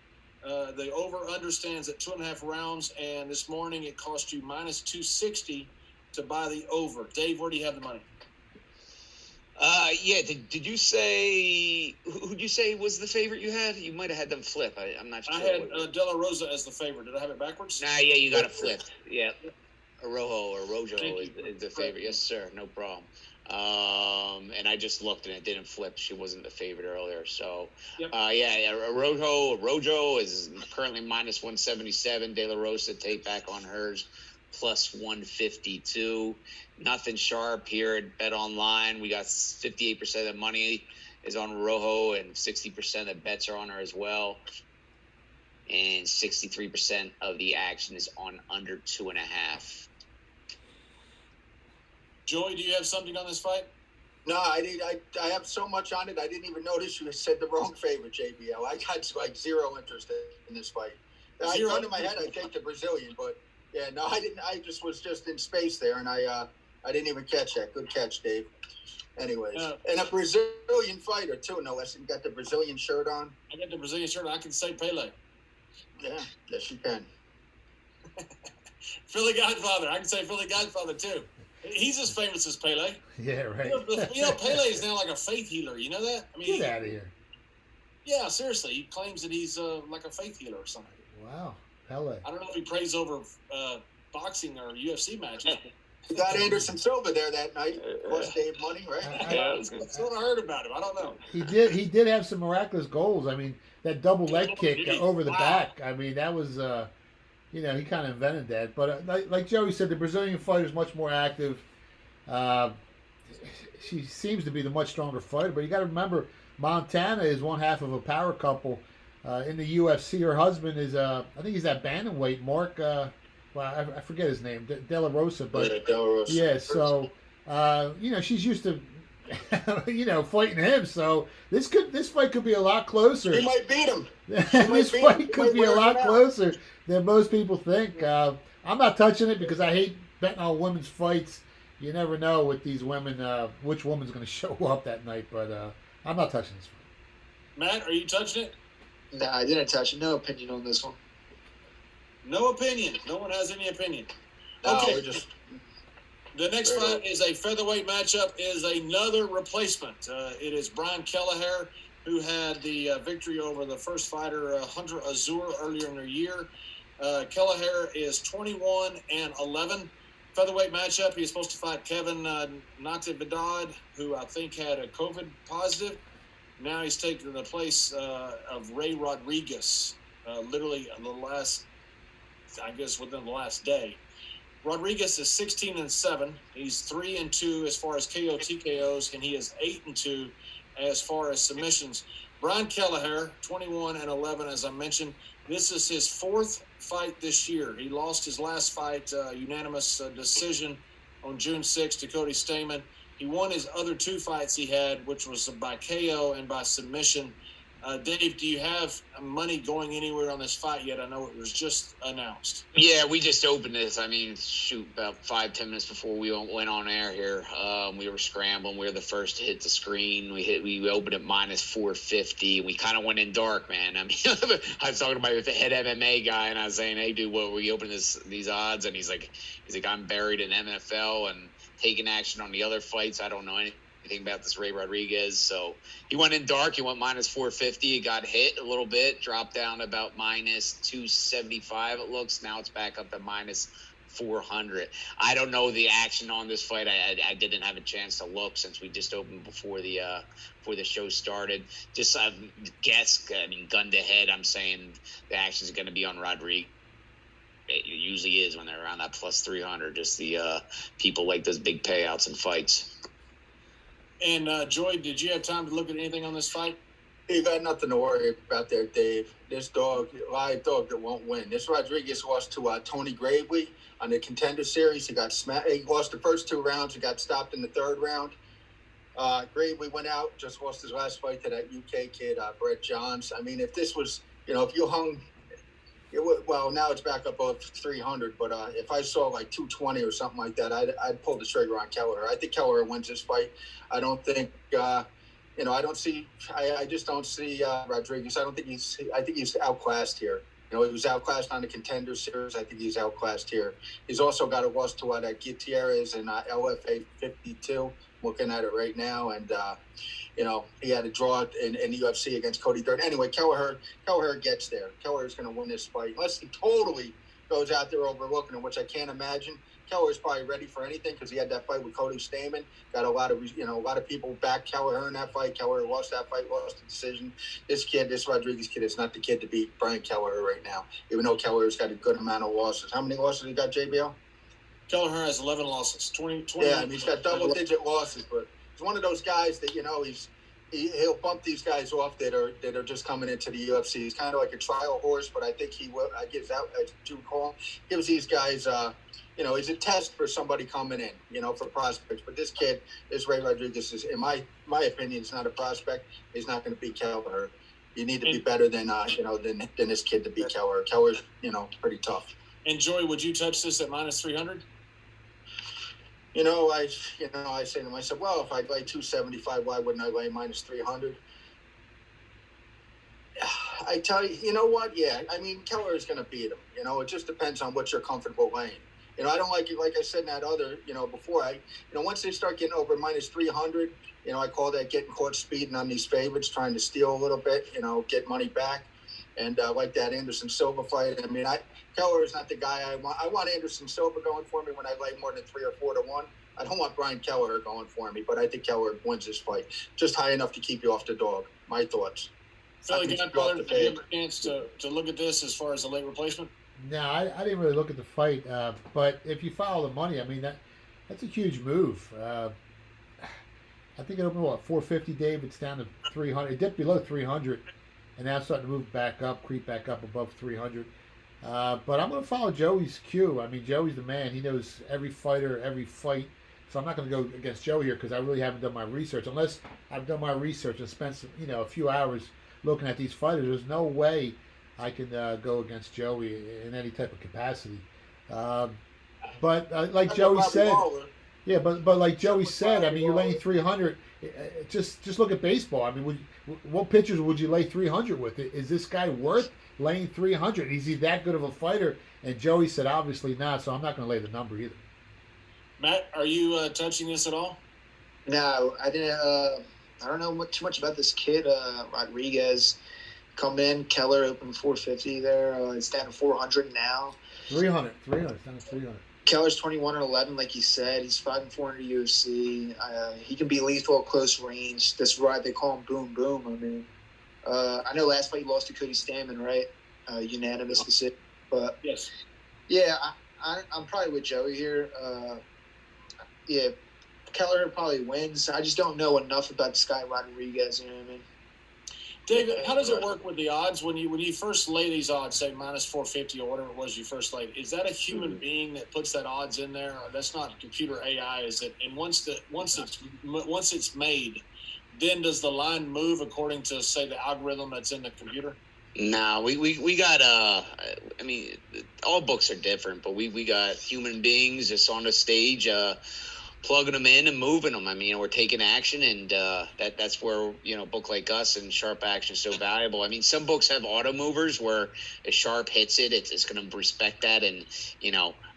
The over-under stands at 2.5 rounds, and this morning it cost you minus 260 to buy the over. Dave, where do you have the money? Did you say who'd you say was the favorite you had? You might have had them flip. I'm not sure. I had De La Rosa as the favorite. Did I have it backwards? You got it flipped. Yeah, Arrojo is the favorite. Yes, sir. No problem. And I just looked and it didn't flip. She wasn't the favorite earlier. So, Arrojo is currently minus 177. De La Rosa take back on hers. Plus 152. Nothing sharp here at Bet Online. We got 58% of the money is on Rojo, and 60% of the bets are on her as well. And 63% of the action is on under 2.5. Joey, do you have something on this fight? No, I have so much on it. I didn't even notice you said the wrong favorite, JBL. I got like zero interest in this fight. Gun to my head, I take the Brazilian, but yeah, no, I didn't. I was just in space there, and I didn't even catch that. Good catch, Dave. Anyways, and a Brazilian fighter too. No less. You got the Brazilian shirt on. I got the Brazilian shirt. I can say Pele. Yeah, yes, you can. Philly Godfather. I can say Philly Godfather too. He's as famous as Pele. Yeah, right. Pele is now like a faith healer. You know that? I mean, Get out of here. Yeah, seriously. He claims that he's like a faith healer or something. Wow, Pele. I don't know if he prays over boxing or UFC matches. You got Anderson Silva there that night. Plus Dave money, right? I sort of heard about him. I don't know. He did have some miraculous goals. I mean, that double leg kick over the back. I mean, that was, he kind of invented that. But like Joey said, the Brazilian fighter is much more active. She seems to be the much stronger fighter. But you got to remember, Montana is one half of a power couple in the UFC. Her husband is, I think he's that bantamweight, Mark. Well, I forget his name, De La Rosa, but yeah. So, she's used to, fighting him. So this fight could be a lot closer. He might beat him. This fight could be a lot closer than most people think. I'm not touching it because I hate betting on women's fights. You never know with these women which woman's going to show up that night. But I'm not touching this fight. Matt, are you touching it? No, I didn't touch it. No opinion on this one. No opinion. No one has any opinion. No, Okay. we're just The next fight is a featherweight matchup. Is another replacement. It is Brian Kelleher, who had the victory over the first fighter, Hunter Azur, earlier in the year. Kelleher is 21-11. Featherweight matchup. He's supposed to fight Kevin Natividad, who I think had a COVID positive. Now he's taking the place of Ray Rodriguez, literally in the last, I guess, within the last day. Rodriguez is 16-7. He's 3-2 as far as KO TKOs, and he is 8-2 as far as submissions. Brian Kelleher, 21-11, as I mentioned. This is his fourth fight this year. He lost his last fight, unanimous decision on June 6th to Cody Stamann. He won his other two fights he had, which was by KO and by submission. Dave, do you have money going anywhere on this fight yet? I know it was just announced. Yeah, we just opened this. I mean, about 5-10 minutes before we went on air here. We were scrambling. We were the first to hit the screen. We opened at minus 450. We kind of went in dark, man. I mean, I was talking about the head MMA guy, and I was saying, "Hey, dude, what we open these odds?" And he's like, "I'm buried in NFL and taking action on the other fights. I don't know anything about this Ray Rodriguez." So he went in dark. He went minus 450. He got hit a little bit, dropped down about minus 275. It looks now it's back up to minus 400. I don't know the action on this fight. I didn't have a chance to look since we just opened before the show started. Just guess. I mean, gun to head, I'm saying the action is going to be on Rodriguez. It usually is when they're around that plus 300. Just the people like those big payouts in fights. And, Joy, did you have time to look at anything on this fight? You got nothing to worry about there, Dave. This live dog that won't win. This Rodriguez lost to Tony Gravely on the Contender Series. He got smacked. He lost the first two rounds. He got stopped in the third round. Gravely went out, just lost his last fight to that UK kid, Brett Johns. I mean, if this was, if you hung, well, now it's back up above 300, but if I saw like 220 or something like that, I'd pull the trigger on Kelleher. I think Kelleher wins this fight. I don't think, I just don't see Rodriguez. I think he's outclassed here. He was outclassed on the Contender Series. I think he's outclassed here. He's also got a loss to that Gutierrez in LFA 52. Looking at it right now, and he had a draw in the UFC against Cody Durden. Anyway, Kelleher gets there. Kelleher's going to win this fight unless he totally goes out there overlooking him, which I can't imagine. Kelleher's probably ready for anything because he had that fight with Cody Stamann. Got a lot of people back Kelleher in that fight. Kelleher lost that fight, lost the decision. This Rodriguez kid is not the kid to beat Brian Kelleher right now, even though Kelleher's got a good amount of losses. How many losses he got, JBL? Kelleher has 11 losses. 20. Yeah, I mean, he's got double-digit losses, but he's one of those guys that, he'll bump these guys off that are just coming into the UFC. He's kind of like a trial horse, but I think he will. I gives out, as you call, gives these guys. He's a test for somebody coming in. For prospects. But this kid, this Ray Rodriguez, is, in my opinion, is not a prospect. He's not going to beat Kelleher. You need to be better than than this kid to beat Kelleher. Kelleher's pretty tough. And Joey, would you touch this at minus 300? I say to myself, well, if I lay 275, why wouldn't I lay minus 300? I tell you, you know what? Yeah, I mean, Kelleher is going to beat him. It just depends on what you're comfortable laying. I don't like it. Like I said in that other, before once they start getting over minus 300, I call that getting caught speeding on these favorites, trying to steal a little bit, get money back. And like that Anderson Silva fight, I mean, Kelleher is not the guy I want. I want Anderson Silva going for me when I lay more than 3 or 4 to 1. I don't want Brian Kelleher going for me, but I think Kelleher wins this fight. Just high enough to keep you off the dog. My thoughts. Philly Godbrother, did you have a chance to look at this as far as the late replacement? No, I didn't really look at the fight, but if you follow the money, I mean that's a huge move. I think it opened 450, Dave. It's down to 300. It dipped below 300, and now it's starting to move back up, creep back up above 300. But I'm going to follow Joey's cue. I mean, Joey's the man. He knows every fighter, every fight. So I'm not going to go against Joey here because I really haven't done my research. Unless I've done my research and spent a few hours looking at these fighters, there's no way I can go against Joey in any type of capacity. But like Joey said, yeah, but like Joey said, I mean, you're laying 300. Just look at baseball. I mean, what pitchers would you lay 300 with? Is this guy worth laying 300? Is he that good of a fighter? And Joey said, obviously not. So I'm not going to lay the number either. Matt, are you touching this at all? No, I didn't. I don't know too much about this kid, Rodriguez. Come in, Kelleher opened 450 there. It's down to 400 now. 300. It's down to 300. Keller's 21-11, like you said. He's 5-4 in the UFC. He can be lethal at close range. That's why they call him Boom Boom. I mean, I know last fight he lost to Cody Stamann, right? Unanimous decision. But yes, yeah, I'm probably with Joey here. Yeah, Kelleher probably wins. I just don't know enough about this guy Rodriguez. You know what I mean? David, how does it work with the odds when you first lay these odds, say minus 450 or whatever it was you first laid? Is that a human being that puts that odds in there? Or that's not computer AI, is it? And once it's made, then does the line move according to, say, the algorithm that's in the computer? No, we got I mean, all books are different, but we got human beings just on the stage plugging them in and moving them. I mean, we're taking action, and that's where a book like us and Sharp Action is so valuable. I mean, some books have auto movers where if Sharp hits it, it's going to respect that and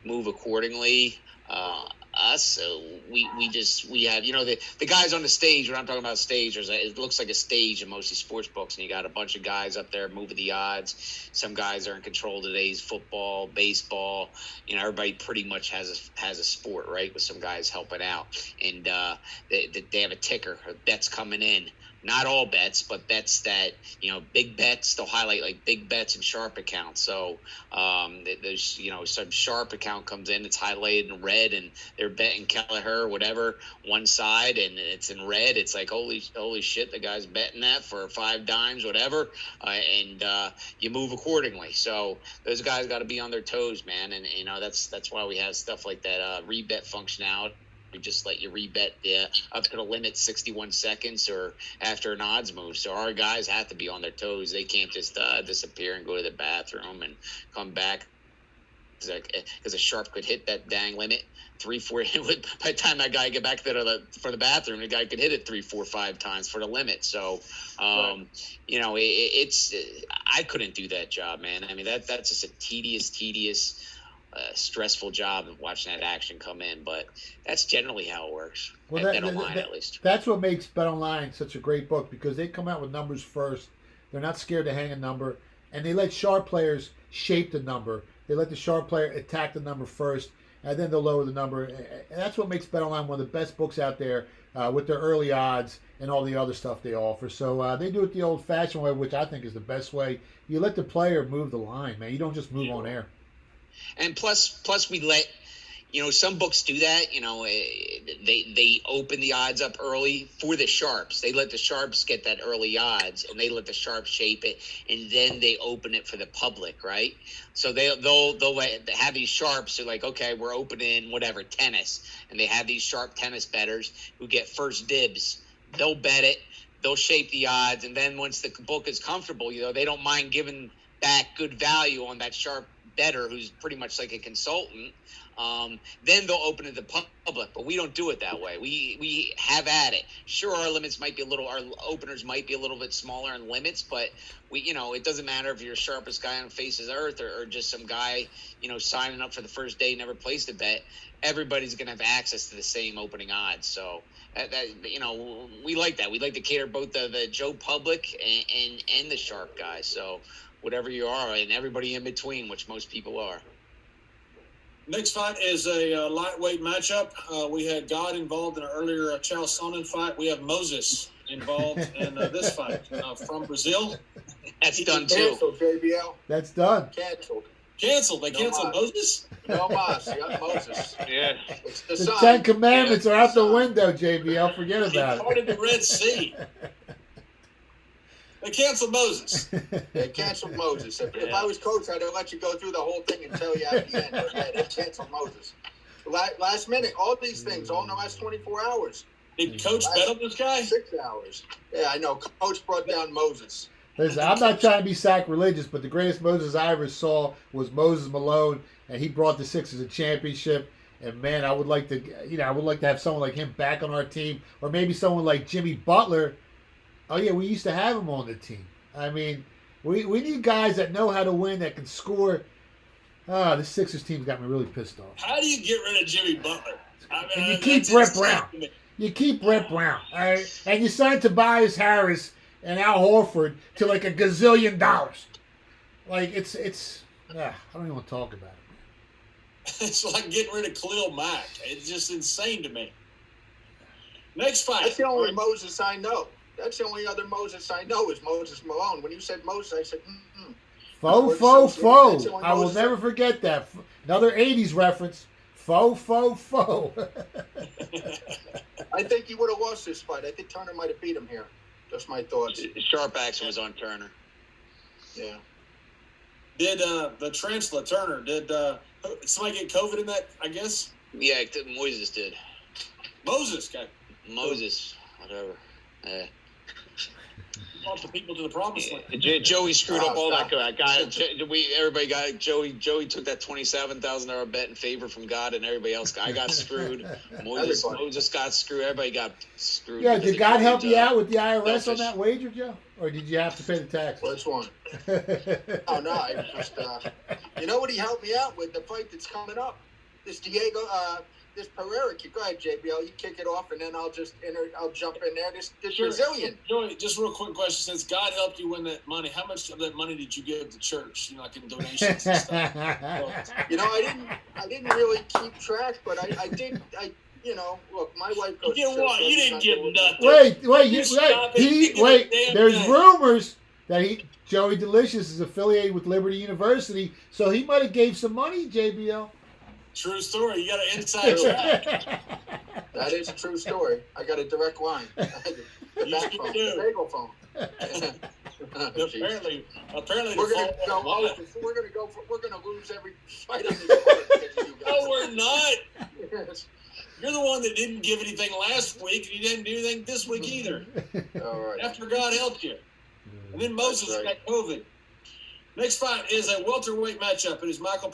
move accordingly. Us, we have the guys on the stage. When I'm talking about stage, it looks like a stage in most of these sports books, and you got a bunch of guys up there moving the odds. Some guys are in control of today's football, baseball. Everybody pretty much has a sport, right? With some guys helping out, and they have a ticker, bets coming in. Not all bets, but bets that, big bets, they'll highlight like big bets and Sharp accounts. So there's, some Sharp account comes in, it's highlighted in red, and they're betting Kelleher or whatever, one side, and it's in red. It's like, holy shit, the guy's betting that for 5 dimes, whatever. And you move accordingly. So those guys got to be on their toes, man. And, that's why we have stuff like that rebet functionality. We just let you rebet up to the limit 61 seconds or after an odds move. So our guys have to be on their toes. They can't just disappear and go to the bathroom and come back. Because a Sharp could hit that dang limit 3-4. By the time that guy get back for the bathroom, the guy could hit it 3, 4, 5 times for the limit. So, it's I couldn't do that job, man. I mean, that's just a tedious. Stressful job of watching that action come in, but that's generally how it works. Well, at least. That's what makes BetOnline such a great book, because they come out with numbers first. They're not scared to hang a number, and they let sharp players shape the number. They let the sharp player attack the number first, and then they'll lower the number. And that's what makes BetOnline one of the best books out there with their early odds and all the other stuff they offer. So they do it the old-fashioned way, which I think is the best way. You let the player move the line, man. You don't just move on air. And plus we let some books do that. They open the odds up early for the sharps. They let the sharps get that early odds, and they let the sharps shape it, and then they open it for the public, right? So they'll have these sharps who are like, okay, we're opening whatever tennis, and they have these sharp tennis bettors who get first dibs. They'll bet it, they'll shape the odds, and then once the book is comfortable, they don't mind giving back good value on that sharp better who's pretty much like a consultant. Then they'll open it to the public, but we don't do it that way. We have at it. Sure, our openers might be a little bit smaller in limits, but it doesn't matter if you're the sharpest guy on the face of the earth or just some guy, signing up for the first day, never placed a bet. Everybody's going to have access to the same opening odds. So we like that. We like to cater both the Joe public and the sharp guys. So whatever you are, and everybody in between, which most people are. Next fight is a lightweight matchup. We had God involved in an earlier Chael Sonnen fight. We have Moses involved in this fight from Brazil. That's done too. Canceled, JBL. That's done. Canceled. They canceled Moses? No mas. Yeah, Moses. Yeah. It's The sign. 10 Commandments are out the window, JBL. Forget about He parted the Red Sea. They canceled Moses. They canceled Moses. If I was coach, I'd have let you go through the whole thing and tell you at the end. But yeah, they canceled Moses. Last minute, all these things, all in the last 24 hours. Did Coach bet on this guy? 6 hours. Yeah, I know. Coach brought down Moses. Listen, I'm not trying to be sacrilegious, but the greatest Moses I ever saw was Moses Malone, and he brought the Sixers a championship. And man, I would like to, have someone like him back on our team, or maybe someone like Jimmy Butler. Oh yeah, we used to have him on the team. I mean, we need guys that know how to win, that can score. The Sixers team got me really pissed off. How do you get rid of Jimmy Butler? And you keep Brett Brown. You keep Brett Brown, all right? And you sign Tobias Harris and Al Horford to like $1 gazillion. Like I don't even want to talk about it. It's like getting rid of Khalil Mack. It's just insane to me. Next fight. That's the only Moses I know. That's the only other Moses I know is Moses Malone. When you said Moses, I said, Faux. I will never forget that. Another 80s reference. Faux. I think he would have lost this fight. I think Turner might have beat him here. Just my thoughts. Sharp action was on Turner. Yeah. Did the Chancellor Turner, did somebody get COVID in that, I guess? Yeah, Moses did. Moses, whatever. Brought the people to the promised land. Joey screwed up all that guy. Everybody got Joey. Joey took that $27,000 bet in favor from God, and everybody else. I got screwed. Moses got screwed. Everybody got screwed. Yeah, did God help you out with the IRS on that wager, Joe, or did you have to pay the tax? Which one? Oh no, I just. You know what he helped me out with? The fight that's coming up. This Pereira kid. Go ahead, JBL. You kick it off, and then I'll jump in there. This Brazilian. Joey, just a real quick question. Since God helped you win that money, how much of that money did you give to church? Like in donations and stuff. I didn't really keep track, but I did. Look, my wife goes. You did what? You didn't give nothing. Wait. There's rumors that Joey Delicious is affiliated with Liberty University, so he might have gave some money, JBL. True story. You got an inside track. That is a true story. I got a direct line. The bagel phone. Apparently, we're gonna lose every fight on this court. No, we're not. Yes. You're the one that didn't give anything last week, and you didn't do anything this week either. All right. After God helped you, and then Moses got COVID. Next fight is a welterweight matchup. It is Michael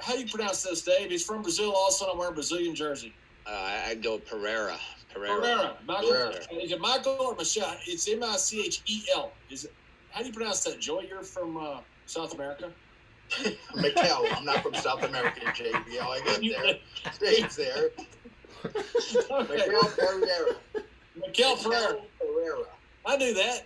how do you pronounce this, Dave? He's from Brazil also. I'm wearing a Brazilian jersey. I'd go Pereira. Michael. Is it Michael or Michelle? It's Michel. How do you pronounce that, Joey? You're from South America? Mikel. I'm not from South America, JBL. I get there. Stays there. Okay. Mikel Pereira. I knew that.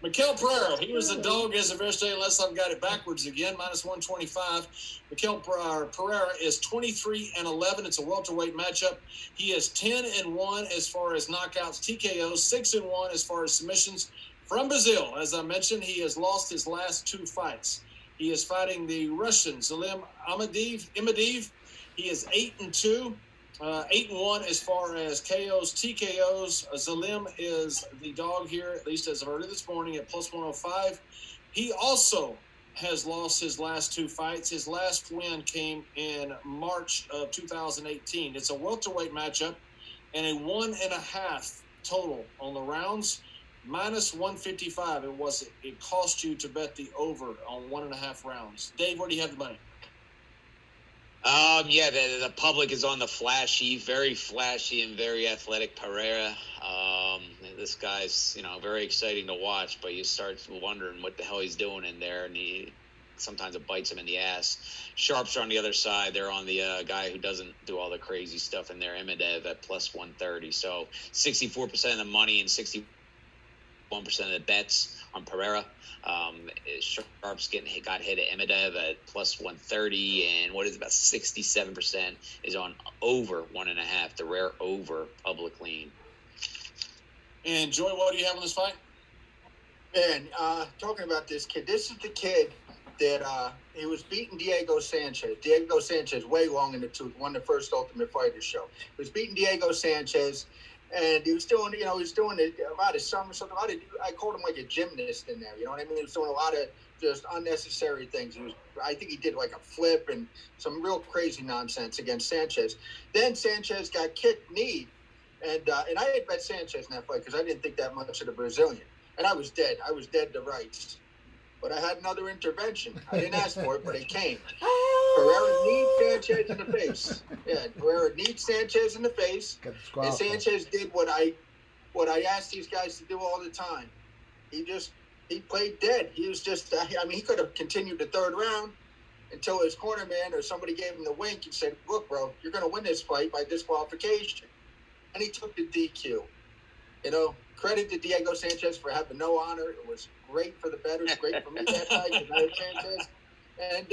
Mikel Pereira. He was the dog as of yesterday, unless I've got it backwards again. -125. Mikel Pereira is 23-11. It's a welterweight matchup. He is 10-1 as far as knockouts, TKOs, 6-1 as far as submissions. From Brazil, as I mentioned, he has lost his last 2 fights. He is fighting the Russian Zalim Imadev. He is 8-2, 8-1 as far as KOs, TKOs. Zalim is the dog here, at least as of early this morning, at plus 105. He also has lost his last 2 fights. His last win came in March of 2018. It's a welterweight matchup and a 1.5 total on the rounds, minus 155. It cost you to bet the over on 1.5 rounds. Dave, where do you have the money? Yeah, the public is on the very flashy and very athletic Pereira. This guy's, very exciting to watch, but you start wondering what the hell he's doing in there, and sometimes it bites him in the ass. Sharps are on the other side. They're on the guy who doesn't do all the crazy stuff in there, Emidev, at plus 130. So 64% of the money and 61% of the bets on Pereira. Sharps got hit at Emidev at plus 130, and what is about 67% is on over 1.5, the rare over public lean. And Joy, what do you have on this fight? Man, talking about this kid, this is the kid that he was beating Diego Sanchez. Diego Sanchez, way long in the tooth, won the first Ultimate Fighter show. He was beating Diego Sanchez, and he was doing, a lot of somersaults. I called him like a gymnast in there. You know what I mean? He was doing a lot of just unnecessary things. I think he did like a flip and some real crazy nonsense against Sanchez. Then Sanchez got kneed, and I had bet Sanchez in that fight because I didn't think that much of the Brazilian, and I was dead. I was dead to rights. But I had another intervention. I didn't ask for it, but it came. Pereira kneed Sanchez in the face. Yeah, Pereira kneed Sanchez in the face. And Sanchez did what I asked these guys to do all the time. He played dead. He was just, he could have continued the third round until his corner man or somebody gave him the wink and said, look, bro, you're going to win this fight by disqualification. And he took the DQ. Credit to Diego Sanchez for having no honor. It was great for the bettors, great for me that night, Diego Sanchez. And,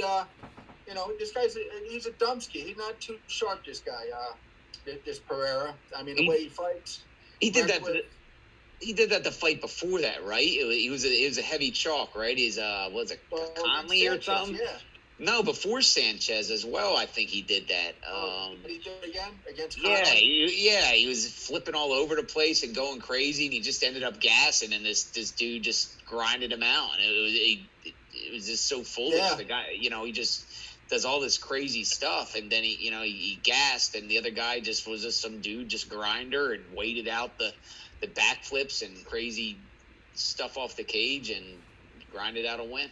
this guy's he's a dumpski. He's not too sharp, this guy, this Pereira. The way he fights. He did that. He did that the fight before that, right? It was a heavy chalk, right? He's was it Conley or something? Yeah. No, before Sanchez as well. I think he did that. Did he do it again against Conley? He was flipping all over the place and going crazy, and he just ended up gassing, and this dude just grinded him out, and it was just so foolish. Yeah. The guy, he just does all this crazy stuff, and then he gassed, and the other guy just was just some dude, just grinder, and waited out the backflips and crazy stuff off the cage and grinded out a win.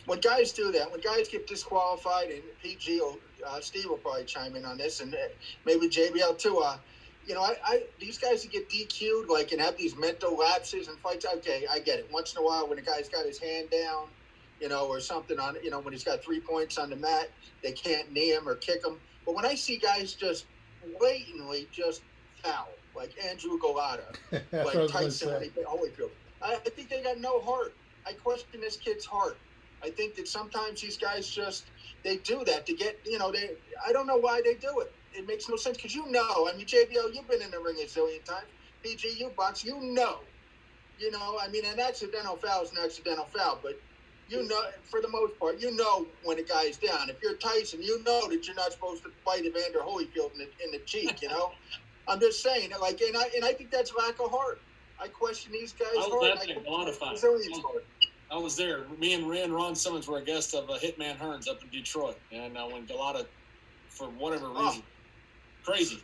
When guys do that, when guys get disqualified, and PG, Steve will probably chime in on this, and maybe JBL too. These guys that get DQ'd, and have these mental lapses and fights. Okay, I get it. Once in a while, when a guy's got his hand down, or something on, when he's got 3 points on the mat, they can't knee him or kick him. But when I see guys just blatantly just foul, like Andrew Golota, like Tyson when he played Holyfield, I think they got no heart. I question this kid's heart. I think that sometimes these guys they do that to get, I don't know why they do it. It makes no sense because JBL, you've been in the ring a zillion times. PG, you box, an accidental foul is an accidental foul, but for the most part, when a guy's down. If you're Tyson, that you're not supposed to bite Evander Holyfield in the cheek, I'm just saying, and I think that's lack of heart. I question these guys' heart. I was there. Me and Ron Simmons were a guest of Hitman Hearns up in Detroit, and when Golota, for whatever reason, crazy.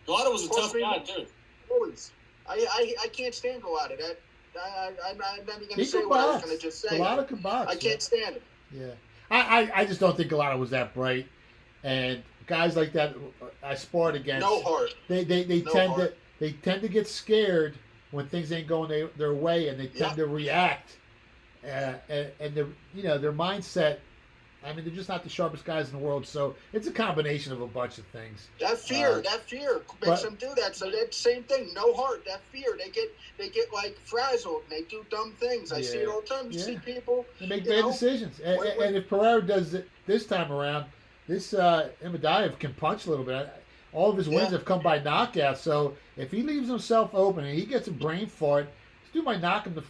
Golota was a tough guy too. Always. I can't stand Golota. I'm not even going to say what I was going to just say. Golota can box. I can't stand it. Yeah, I just don't think Golota was that bright, and guys like that, I sparred against. No heart. They tend to get scared when things ain't going their way, and they tend to react. And their mindset. They're just not the sharpest guys in the world. So it's a combination of a bunch of things. That fear makes them do that. So that same thing, no heart. That fear, they get like frazzled. And they do dumb things. I see it all the time. You see people. They make bad decisions. And if Pereira does it this time around, this Imadaev can punch a little bit. All of his wins have come by knockout. So if he leaves himself open and he gets a brain fart, this dude might knock him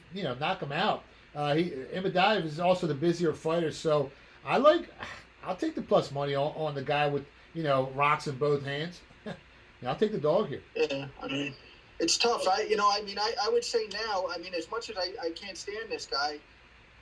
out. Imadaev is also the busier fighter, so I'll take the plus money on the guy with rocks in both hands. Yeah, I'll take the dog here. Yeah, I mean, it's tough. I would say now, I mean, as much as I can't stand this guy,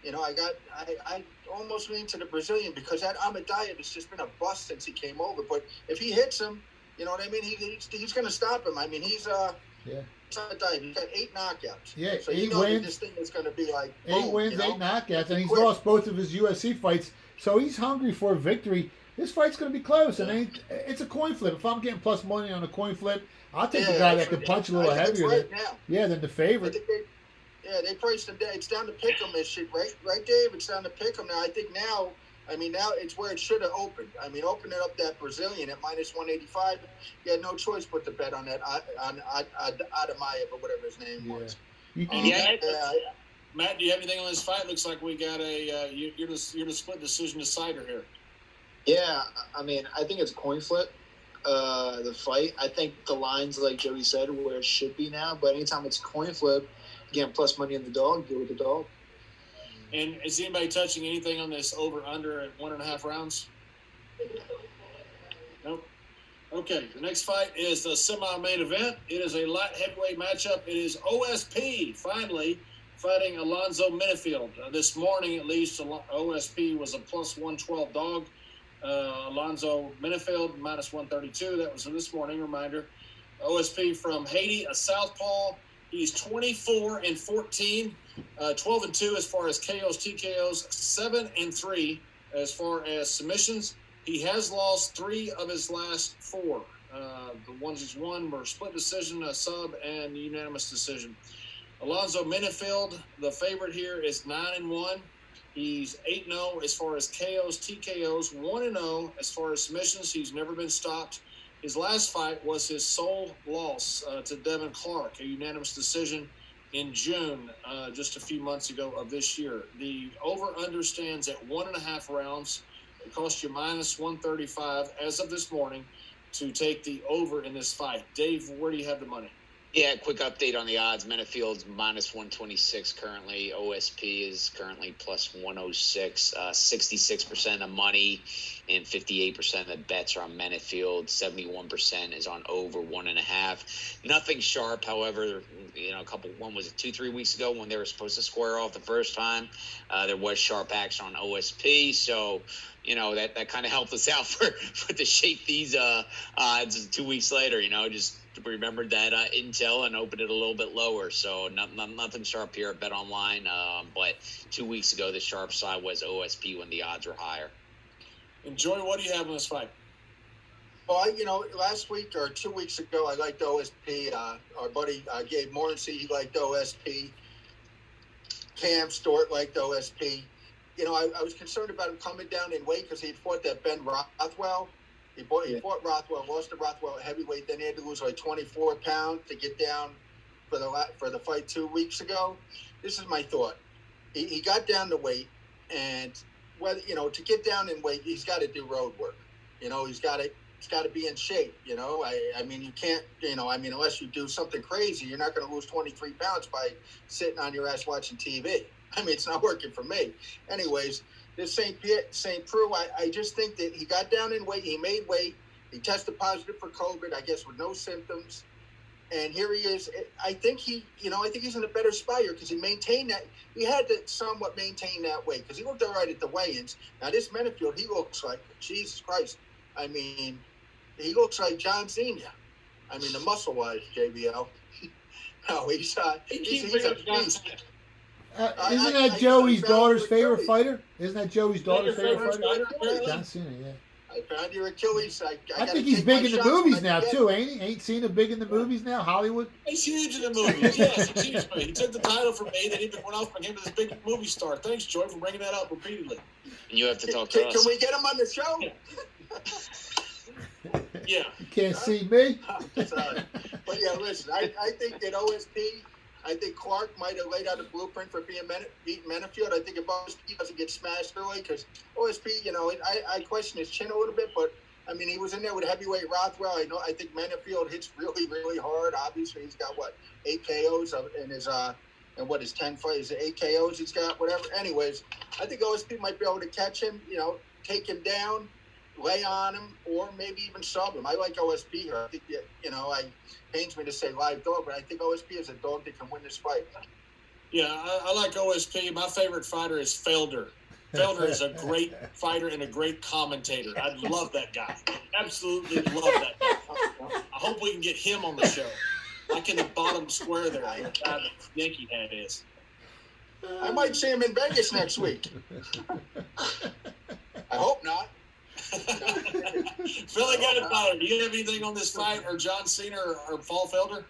I almost lean to the Brazilian because that Amidaya has just been a bust since he came over. But if he hits him, you know what I mean? He's going to stop him. I mean, he's Amidaya. He's got 8 knockouts. Yeah, so 8 wins. This thing is going to be like 8 wins, 8 knockouts, and he's lost both of his UFC fights. So he's hungry for a victory. This fight's going to be close, and it's a coin flip. If I'm getting plus money on a coin flip, I'll take the guy that can punch a little heavier than the favorite. They priced him down. It's down to pick him and shit, right, Dave? It's down to pick him now. I think now it's where it should have opened. I mean, opening up that Brazilian at minus 185, you had no choice but to bet on that Adamaya, or whatever his name was. Matt, do you have anything on this fight? Looks like we got you're the split decision decider here. Yeah, I mean, I think it's a coin flip. The fight, I think the line's like Joey said where it should be now. But anytime it's a coin flip, again, plus money on the dog, go with the dog. And is anybody touching anything on this over under at 1.5 rounds? Nope. Okay, the next fight is the semi-main event. It is a light heavyweight matchup. It is OSP finally fighting Alonzo Menifield. This morning, at least, OSP was a plus 112 dog. Alonzo Menifield minus 132. That was this morning. Reminder. OSP from Haiti, a southpaw. He's 24-14, 12-2 as far as KOs, TKOs, 7-3 as far as submissions. He has lost 3 of his last 4. The ones he's won were split decision, a sub, and unanimous decision. Alonzo Menifield, the favorite here, is 9-1. He's 8-0 as far as KOs, TKOs, 1-0 as far as submissions. He's never been stopped. His last fight was his sole loss to Devin Clark, a unanimous decision in June, just a few months ago of this year. The over-under stands at 1.5 rounds. It costs you minus 135 as of this morning to take the over in this fight. Dave, where do you have the money? Yeah, quick update on the odds. Menifield's minus 126 currently. OSP is currently plus 106. 66% of money and 58% of the bets are on Menifield. 71% is on over 1.5. Nothing sharp, however. One was it 2-3 weeks ago when they were supposed to square off the first time. There was sharp action on OSP, so that kind of helped us out for to shape these odds 2 weeks later. Just remembered that intel and opened it a little bit lower. So nothing sharp here at Bet Online. But 2 weeks ago, the sharp side was OSP when the odds were higher. Enjoy. What do you have in this fight? Well, last week or 2 weeks ago, I liked OSP. Our buddy Gabe Morency, he liked OSP. Cam Stewart liked OSP. I was concerned about him coming down in weight because he fought that Ben Rothwell. He fought Rothwell, lost to Rothwell at heavyweight. Then he had to lose like 24 pounds to get down for the fight 2 weeks ago. This is my thought. He got down to weight, and whether to get down in weight, he's got to do road work. He's got to be in shape. I mean, you can't. Unless you do something crazy, you're not going to lose 23 pounds by sitting on your ass watching TV. I mean, it's not working for me. Anyways. This St. Preux, I just think that he got down in weight. He made weight. He tested positive for COVID, I guess, with no symptoms. And here he is. I think he's in a better spot here because he maintained that. He had to somewhat maintain that weight because he looked all right at the weigh-ins. Now, this Menifield, he looks like, Jesus Christ. I mean, he looks like John Cena. I mean, the muscle-wise, JBL. No, he's a beast. Isn't that Joey's daughter's favorite fighter? Isn't that Joey's daughter's favorite fighter? John Cena, yeah. I found your Achilles. I think he's big in the movies now, too, ain't he? Ain't Cena big in the movies now? Hollywood? He's huge in the movies, yes. He's huge. He took the title from me, then he went off and became this big movie star. Thanks, Joy, for bringing that up repeatedly. And you have to talk to us. Can we get him on the show? Yeah. You can't see me? But, yeah, listen, I think that OSP... I think Clark might have laid out a blueprint for beating Menifield. I think if OSP doesn't get smashed early, because OSP, I question his chin a little bit, but I mean, he was in there with heavyweight Rothwell. I think Menifield hits really, really hard. Obviously, he's got 8 KOs in his and his 10 fights, 8 KOs he's got, whatever. Anyways, I think OSP might be able to catch him, take him down, lay on him or maybe even sub him. I like OSP here. I think that, I pains me to say live dog, but I think OSP is a dog that can win this fight. Yeah, I like OSP. My favorite fighter is Felder. Felder is a great fighter and a great commentator. I love that guy. Absolutely love that guy. I hope we can get him on the show. Like in the bottom square there, the guy the Yankee hat is. I might see him in Vegas next week. I hope not. Philly Godfather, do you have anything on this fight, or John Cena or Paul Felder?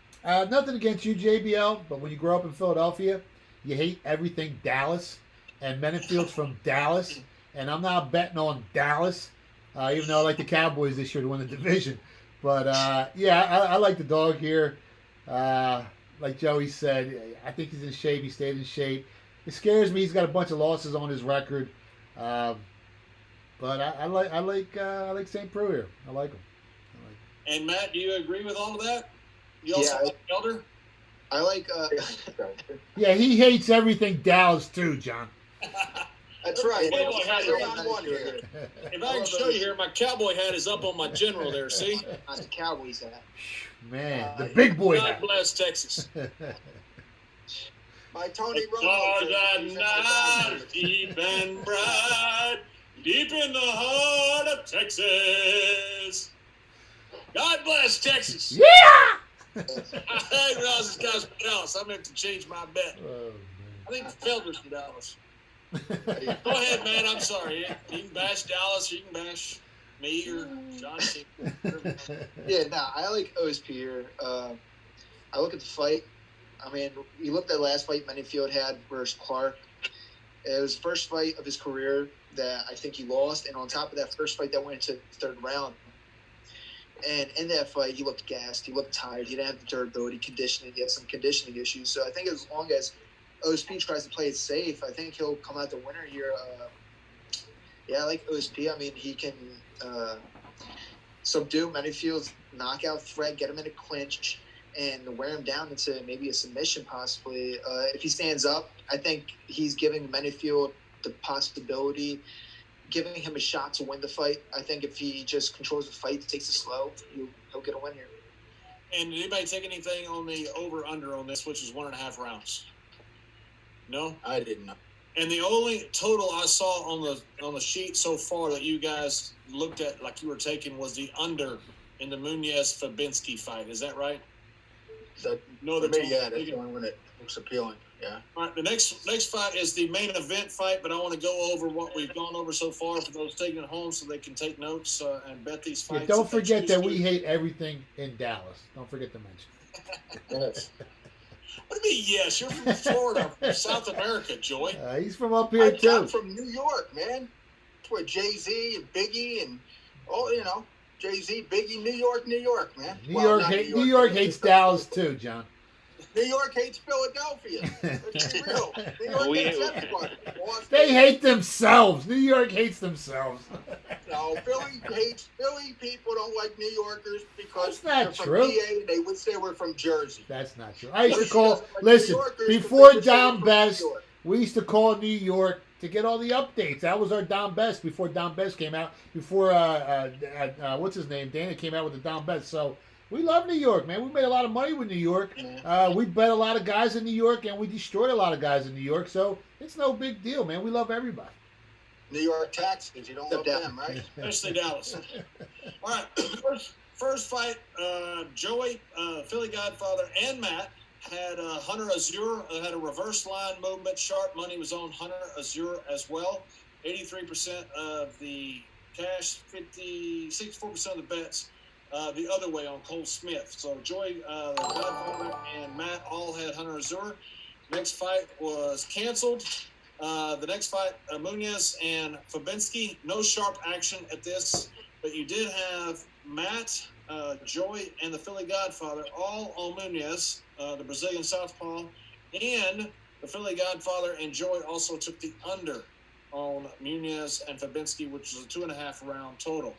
Nothing against you, JBL, but when you grow up in Philadelphia, you hate everything Dallas, and Menifield's from Dallas, and I'm not betting on Dallas, even though I like the Cowboys this year to win the division. But, I like the dog here. Like Joey said, I think he's in shape. He stayed in shape. It scares me. He's got a bunch of losses on his record. But I like St. Preux here. I like him. And Matt, do you agree with all of that? You also like Felder? I like. Yeah, he hates everything Dallas too, John. That's right. If I can show you here, my cowboy hat is up on my general there. See? On the Cowboys hat. Man, the big boy God hat. bless Texas. My Tony Romo. Night, deep and bright, deep in the heart of Texas. God bless Texas. Yeah! I didn't realize this guy's from Dallas. I'm going to have to change my bet. Oh, I think Felder's from Dallas. Go ahead, man. I'm sorry. You can bash Dallas. You can bash me or John Cena. I like OSP here. I look at the fight. I mean, you looked at the last fight Menifield had versus Clark. It was the first fight of his career that I think he lost. And on top of that first fight that went into the third round. And in that fight, he looked gassed. He looked tired. He didn't have the durability, conditioning. He had some conditioning issues. So I think as long as OSP tries to play it safe, I think he'll come out the winner here. I like OSP. I mean, he can subdue Menifield's knockout threat, get him in a clinch, and wear him down into maybe a submission possibly. If he stands up, I think he's giving Menifield the possibility, giving him a shot to win the fight. I think if he just controls the fight, takes it slow, he'll get a win here. And did anybody take anything on the over-under on this, which is 1.5 rounds? No? I didn't know. And the only total I saw on the sheet so far that you guys looked at like you were taking was the under in the Munoz-Fabinski fight. Is that right? That's the one when it looks appealing. Yeah. All right, the next fight is the main event fight, but I want to go over what we've gone over so far for those taking it home so they can take notes and bet these fights. Yeah, don't forget that we hate everything in Dallas. Don't forget to mention. Yes. What do you mean, yes? You're from Florida, from South America, Joy. He's from up here, too. I'm from New York, man. That's where Jay-Z and Biggie and, Jay-Z, Biggie, New York, man. New York hates Dallas, too, John. New York hates Philadelphia. Let's be real. New York hates everybody. They hate themselves. New York hates themselves. No, Philly people don't like New Yorkers because that's not they're true. from PA. They would say we're from Jersey. That's not true. I used to call. Listen, before Don Best, we used to call New York to get all the updates. That was our Don Best before Don Best came out. Before what's his name? Dana came out with the Don Best. So. We love New York, man. We made a lot of money with New York. We bet a lot of guys in New York, and we destroyed a lot of guys in New York. So it's no big deal, man. We love everybody. New York taxis, you don't love them, right? Especially Dallas. All right, first fight, Joey, Philly Godfather, and Matt had Hunter Azure, had a reverse line movement. Sharp money was on Hunter Azure as well. 83% of the cash, 64% of the bets. The other way on Cole Smith. So Joy, the Godfather, and Matt all had Hunter Azure. Next fight was canceled. The next fight, Munoz and Fabinski. No sharp action at this, but you did have Matt, Joy, and the Philly Godfather all on Munoz, the Brazilian southpaw, and the Philly Godfather and Joy also took the under on Munoz and Fabinski, which was a 2.5 round total.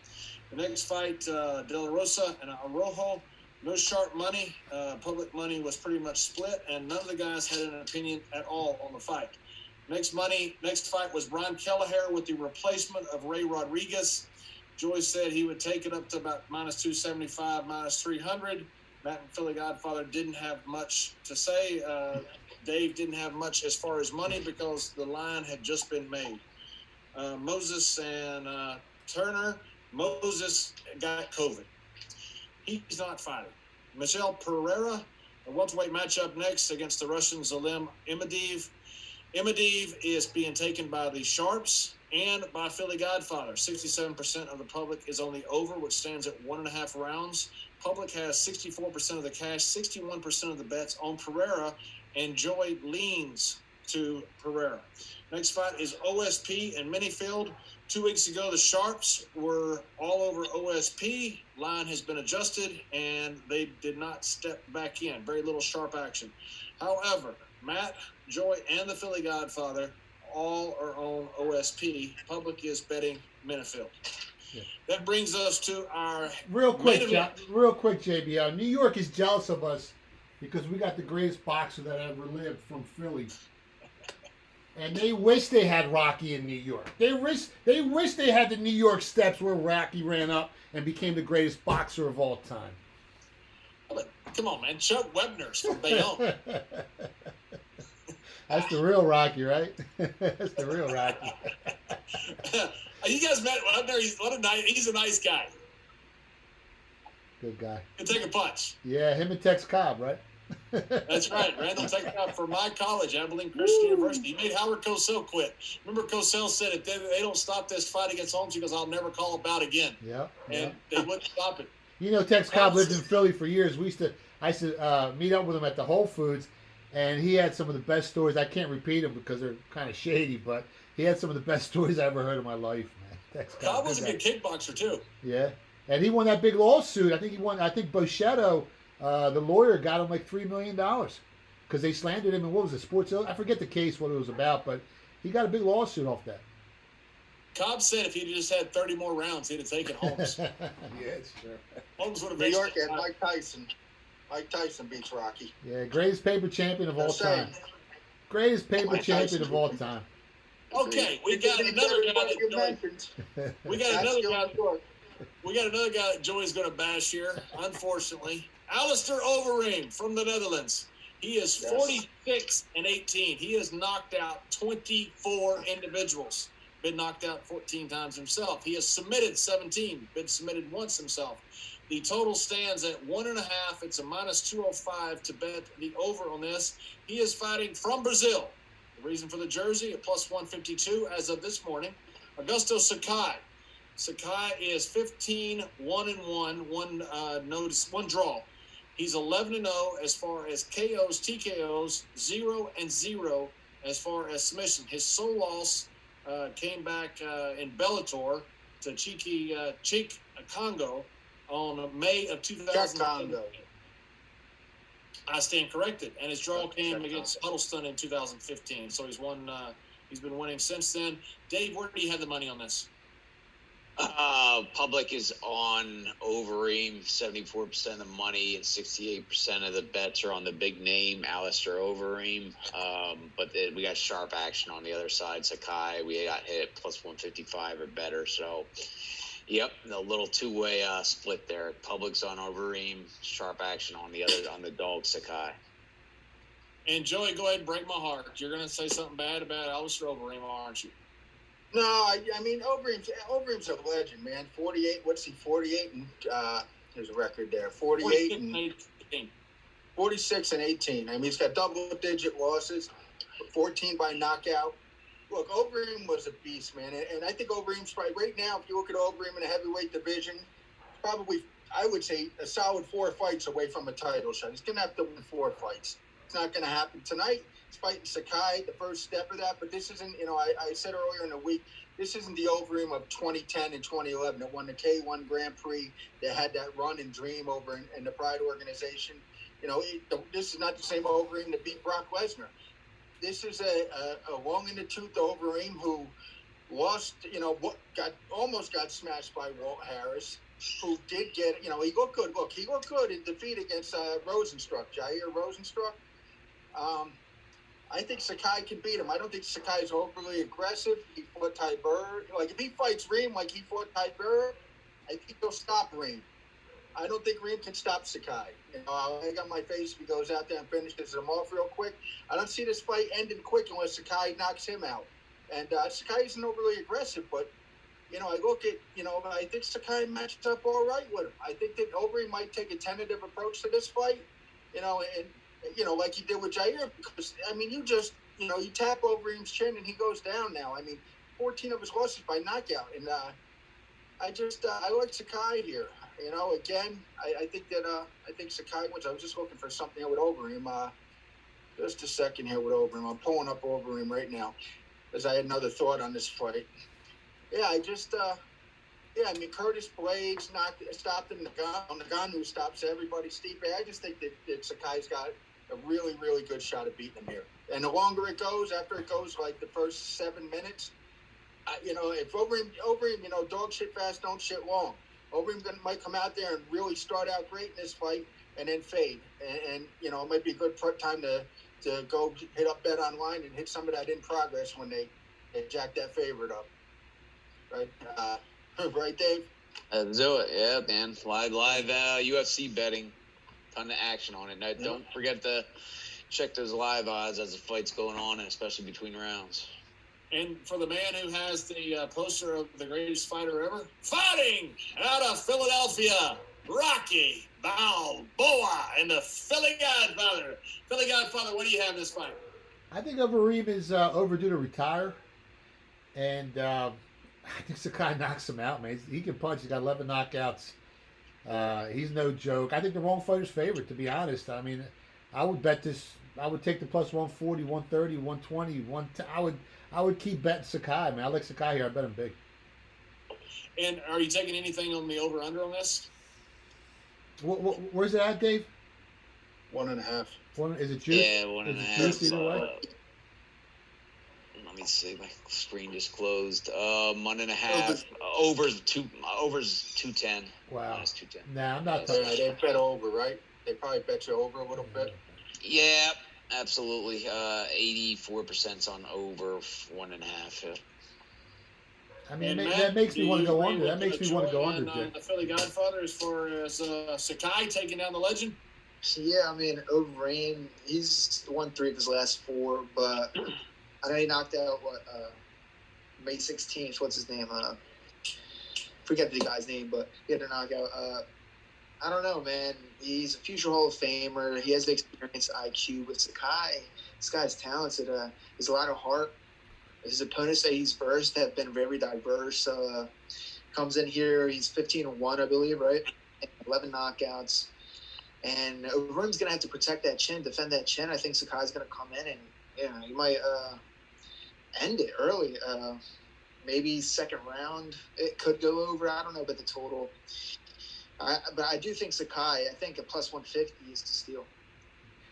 The next fight, De La Rosa and Araujo, no sharp money. Public money was pretty much split, and none of the guys had an opinion at all on the fight. Next fight was Brian Kelleher with the replacement of Ray Rodriguez. Joy said he would take it up to about minus 275, minus 300. Matt and Philly Godfather didn't have much to say. Dave didn't have much as far as money because the line had just been made. Moses and Turner. Moses got COVID. He's not fighting. Michelle Pereira, a welterweight matchup next against the Russian Zalim Imadiv. Imadiv is being taken by the Sharps and by Philly Godfather. 67% of the public is on the over, which stands at 1.5 rounds. Public has 64% of the cash, 61% of the bets on Pereira, and Joy leans to Pereira. Next fight is OSP and Minifield. 2 weeks ago, the Sharps were all over OSP. Line has been adjusted, and they did not step back in. Very little sharp action. However, Matt, Joy, and the Philly Godfather all are on OSP. Public is betting Minifield. Yeah. That brings us to our real quick, JBL. New York is jealous of us because we got the greatest boxer that ever lived from Philly. And they wish they had Rocky in New York. They wish they had the New York steps where Rocky ran up and became the greatest boxer of all time. But, come on, man. Chuck Webner's from Bayonne. That's the real Rocky, right? That's the real Rocky. You guys met Webner. He's a nice guy. Good guy. Can take a punch. Yeah, him and Tex Cobb, right? That's right. Randall Tex Cobb from my college, Abilene Christian University. He made Howard Cosell quit. Remember, Cosell said if they don't stop this fight against Holmes, he goes, I'll never call a bout again. Yeah. And they wouldn't stop it. You know, Tex Cobb lived in Philly for years. I used to meet up with him at the Whole Foods, and he had some of the best stories. I can't repeat them because they're kind of shady, but he had some of the best stories I ever heard in my life, man. Tex Cobb was a good kickboxer, too. Yeah. And he won that big lawsuit. I think Bochetto, the lawyer, got him like $3 million because they slandered him. And what was it, Sports Illustrated? I forget the case, what it was about, but he got a big lawsuit off that. Cobb said if he'd just had 30 more rounds, he'd have taken Holmes. Yeah, it's true. Holmes would have New York and Mike Tyson. Mike Tyson beats Rocky. Yeah, greatest paper champion of all time. Greatest paper champion of all time. Okay, we got another guy that Joey's going to bash here, unfortunately. Alistair Overeem from the Netherlands. He is 46-18. He has knocked out 24 individuals. Been knocked out 14 times himself. He has submitted 17. Been submitted once himself. The total stands at 1.5. It's a minus 205 to bet the over on this. He is fighting from Brazil. The reason for the jersey, a plus 152 as of this morning. Augusto Sakai. Sakai is 15-1-1, one draw. He's 11-0 as far as KOs, TKOs, 0-0 as far as submission. His sole loss came back in Bellator to Chik Congo on May of 2000. I stand corrected, and his draw came against Huddleston in 2015. So he's won. He's been winning since then. Dave, where do you have the money on this? Public is on Overeem, 74% of the money, and 68% of the bets are on the big name, Alistair Overeem. But we got sharp action on the other side. Sakai, we got hit plus 155 or better. So, yep, a little two-way split there. Public's on Overeem, sharp action on the dog Sakai. And Joey, go ahead and break my heart. You're going to say something bad about Alistair Overeem, aren't you? No, I mean Overeem's a legend, man. 48. What's he? 48 and there's a record there. 48 and 18. 46 and 18. I mean, he's got double-digit losses, 14 by knockout. Look, Overeem was a beast, man, and I think Overeem's probably right now. If you look at Overeem in the heavyweight division, probably I would say a solid 4 fights away from a title shot. He's gonna have to win 4 fights. It's not gonna happen tonight. He's fighting Sakai, the first step of that, but this isn't, I said earlier in the week, this isn't the Overeem of 2010 and 2011 that won the K1 Grand Prix, that had that run and dream over in the Pride organization. This is not the same Overeem that beat Brock Lesnar. This is a long in the tooth Overeem who lost, almost got smashed by Walt Harris, who did get, he looked good. Look, he looked good in defeat against Rosenstruck, Jair Rosenstruck. I think Sakai can beat him. I don't think Sakai's overly aggressive. He fought Ty Burr. Like, if he fights Reem like he fought Ty Burr, I think he'll stop Reem. I don't think Reem can stop Sakai. I'll egg on my face if he goes out there and finishes him off real quick. I don't see this fight ending quick unless Sakai knocks him out. And Sakai isn't overly aggressive, but I look at, I think Sakai matches up all right with him. I think that Overeem might take a tentative approach to this fight, and like he did with Jair, because, you tap Overeem's chin and he goes down now. 14 of his losses by knockout. And I like Sakai here. Again, I think Sakai wins. I was just looking for something with Overeem. Just a second here with Overeem. I'm pulling up Overeem right now because I had another thought on this fight. Yeah, Curtis Blades stopped him. Nagano stops everybody. Stipe, I just think that Sakai's got a really, really good shot at beating him here. And the longer it goes, after it goes like the first 7 minutes, if Overeem, dog shit fast, don't shit long. Overeem might come out there and really start out great in this fight and then fade. And it might be a good time to go hit up Bet Online and hit some of that in progress when they jack that favorite up. Right, right, Dave? Let's do it. Yeah, man. Live UFC betting. Ton of action on it. Now, don't forget to check those live odds as the fight's going on, and especially between rounds. And for the man who has the poster of the greatest fighter ever, fighting out of Philadelphia, Rocky Balboa and the Philly Godfather. Philly Godfather, what do you have in this fight? I think Overeem is overdue to retire. And I think Sakai knocks him out, man. He can punch. He's got 11 knockouts. He's no joke. I think the wrong fighter's favorite, to be honest. I would bet this. I would take the plus 140, 130, 120, I would keep betting Sakai, man. I like Sakai here. I bet him big. And are you taking anything on the over-under on this? Where's it at, Dave? 1.5. Is it juice? Yeah, 1.5. Either way? Let me see. My screen just closed. 1.5. Over's 210. Wow. Minus 210. Nah, I'm not. They bet over, right? They probably bet you over a little bit. Yeah, absolutely. 84%'s on over 1.5. Yeah. That makes me want to go under. That makes me want to go under, Jay. The Philly Godfather, as far as Sakai taking down the legend. Yeah, Overeem, he's won 3 of his last 4, but I know he knocked out May 16th. What's his name? Forget the guy's name, but he had a knockout. I don't know, man. He's a future Hall of Famer. He has the experience, IQ. With Sakai, this guy's talented. He's a lot of heart. His opponents that he's versed have been very diverse. Comes in here, he's 15-1, I believe, right? 11 knockouts. And Overeem's going to have to protect that chin, defend that chin. I think Sakai's going to come in and, he might end it early. Maybe second round, it could go over. I don't know about the total. But I do think Sakai, I think a plus 150 is to steal.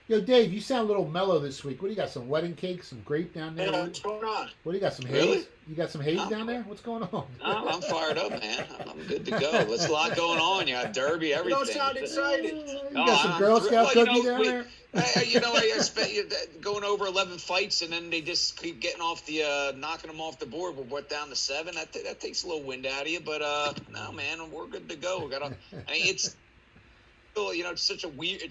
Yo, Dave, you sound a little mellow this week. What do you got? Some wedding cake, some grape down there? Yeah, what's going on? What do you got? Some haze? Really? You got some haze down there? What's going on? I'm fired up, man. I'm good to go. There's a lot going on. You got Derby, everything. You don't sound excited. You got some Girl Scout cookie down there? I spent going over 11 fights, and then they just keep getting off the knocking them off the board. We're down to 7. That takes a little wind out of you, but no, man, we're good to go. It's still, it's such a weird.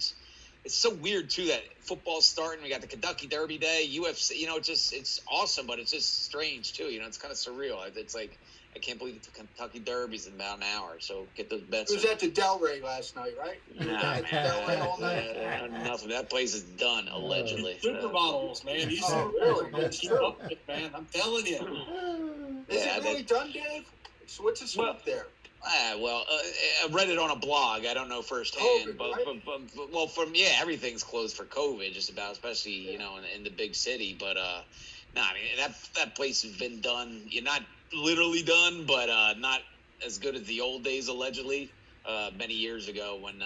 It's so weird too that football's starting. We got the Kentucky Derby Day, UFC. It's awesome, but it's just strange too. It's kind of surreal. It's like I can't believe the Kentucky Derby's in about an hour. So get those bets. It was at the Delray last night, right? Nah, man. All night. Nothing. That place is done allegedly. Supermodels, man. He's really? man. I'm telling you. Is it really done, Dave? So what's the smoke there? I read it on a blog. I don't know firsthand, COVID, everything's closed for COVID, just about, especially in the big city. But that place has been done. You're not literally done, but not as good as the old days allegedly. Many years ago when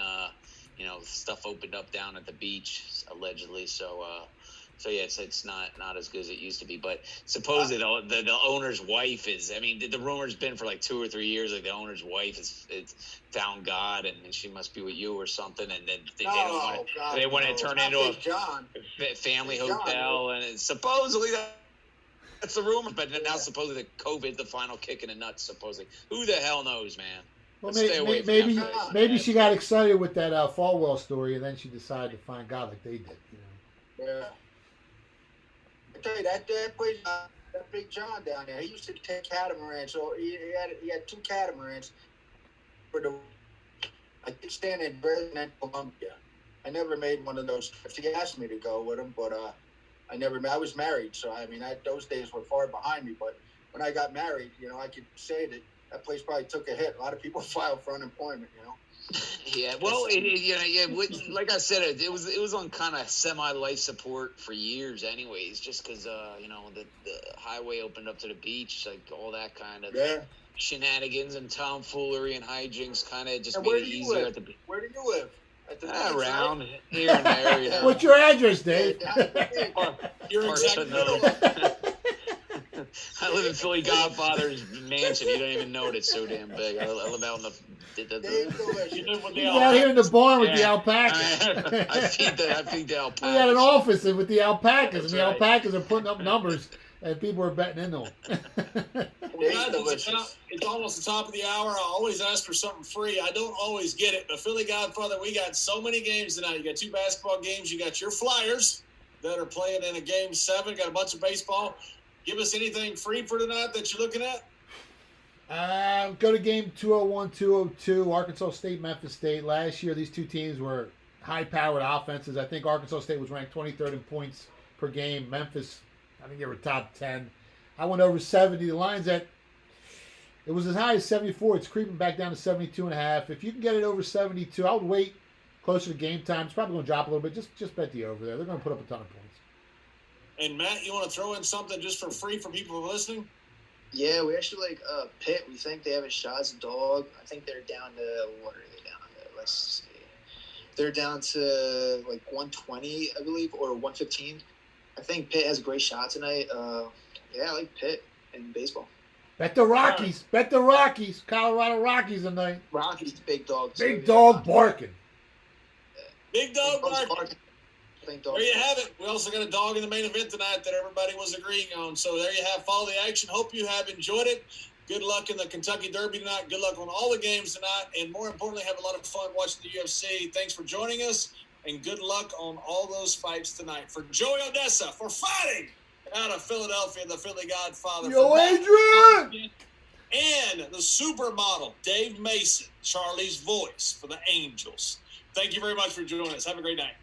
stuff opened up down at the beach allegedly. So yeah, it's not as good as it used to be. But supposedly the owner's wife is. The rumor's been for like 2 or 3 years. Like the owner's wife is found God, and she must be with you or something. And then they want to turn into a family hotel, and it's supposedly that's the rumor. But now supposedly the COVID, the final kick in the nuts. Supposedly, who the hell knows, man? Well, Stay away from maybe that place. maybe she got excited with that Falwell story, and then she decided to find God like they did. Yeah. I tell you that place, that Big John down there. He used to take catamarans. So he had 2 catamarans for the. I keep staying in Dresden, Columbia. I never made one of those trips. He asked me to go with him, but I never. I was married, so I mean, those days were far behind me. But when I got married, I could say that place probably took a hit. A lot of people filed for unemployment. Yeah, well, like I said, it was on kind of semi-life support for years, anyways. Just because the highway opened up to the beach, like all that kind of shenanigans and tomfoolery and hijinks, kind of just made it easier at the beach. Where do you live? At the beach, around right? here and there. What's your address, Dave? You're exactly I live in Philly Godfather's mansion. You don't even know it. It's so damn big. I live out in the You live with the He's out here in the barn with the alpacas. I feed the alpacas. We had an office with the alpacas, and the right. alpacas are putting up numbers, and people are betting into them. It's almost the top of the hour. I always ask for something free. I don't always get it, but Philly Godfather, we got so many games tonight. You got 2 basketball games. You got your Flyers that are playing in a game 7. Got a bunch of baseball. Give us anything free for tonight that you're looking at? Go to game 201, 202, Arkansas State, Memphis State. Last year, these 2 teams were high-powered offenses. I think Arkansas State was ranked 23rd in points per game. Memphis, I think they were top 10. I went over 70. The line's it was as high as 74. It's creeping back down to 72.5. If you can get it over 72, I would wait closer to game time. It's probably going to drop a little bit. Just bet the over there. They're going to put up a ton of points. And Matt, you want to throw in something just for free for people who are listening? Yeah, we actually like Pitt. We think they have a shot as a dog. I think they're down to, what are they down to? Let's see. They're down to like 120, I believe, or 115. I think Pitt has a great shot tonight. Yeah, I like Pitt in baseball. Bet the Rockies. Bet the Rockies. Colorado Rockies tonight. Rockies, big dog. Big dog barking. Big dog barking. There you have it. We also got a dog in the main event tonight that everybody was agreeing on. So there you have. Follow the action. Hope you have enjoyed it. Good luck in the Kentucky Derby tonight. Good luck on all the games tonight. And more importantly, have a lot of fun watching the UFC. Thanks for joining us. And good luck on all those fights tonight. For Joey Odessa, for fighting out of Philadelphia, the Philly Godfather. Yo, Adrian! And the supermodel, Dave Mason, Charlie's voice for the Angels. Thank you very much for joining us. Have a great night.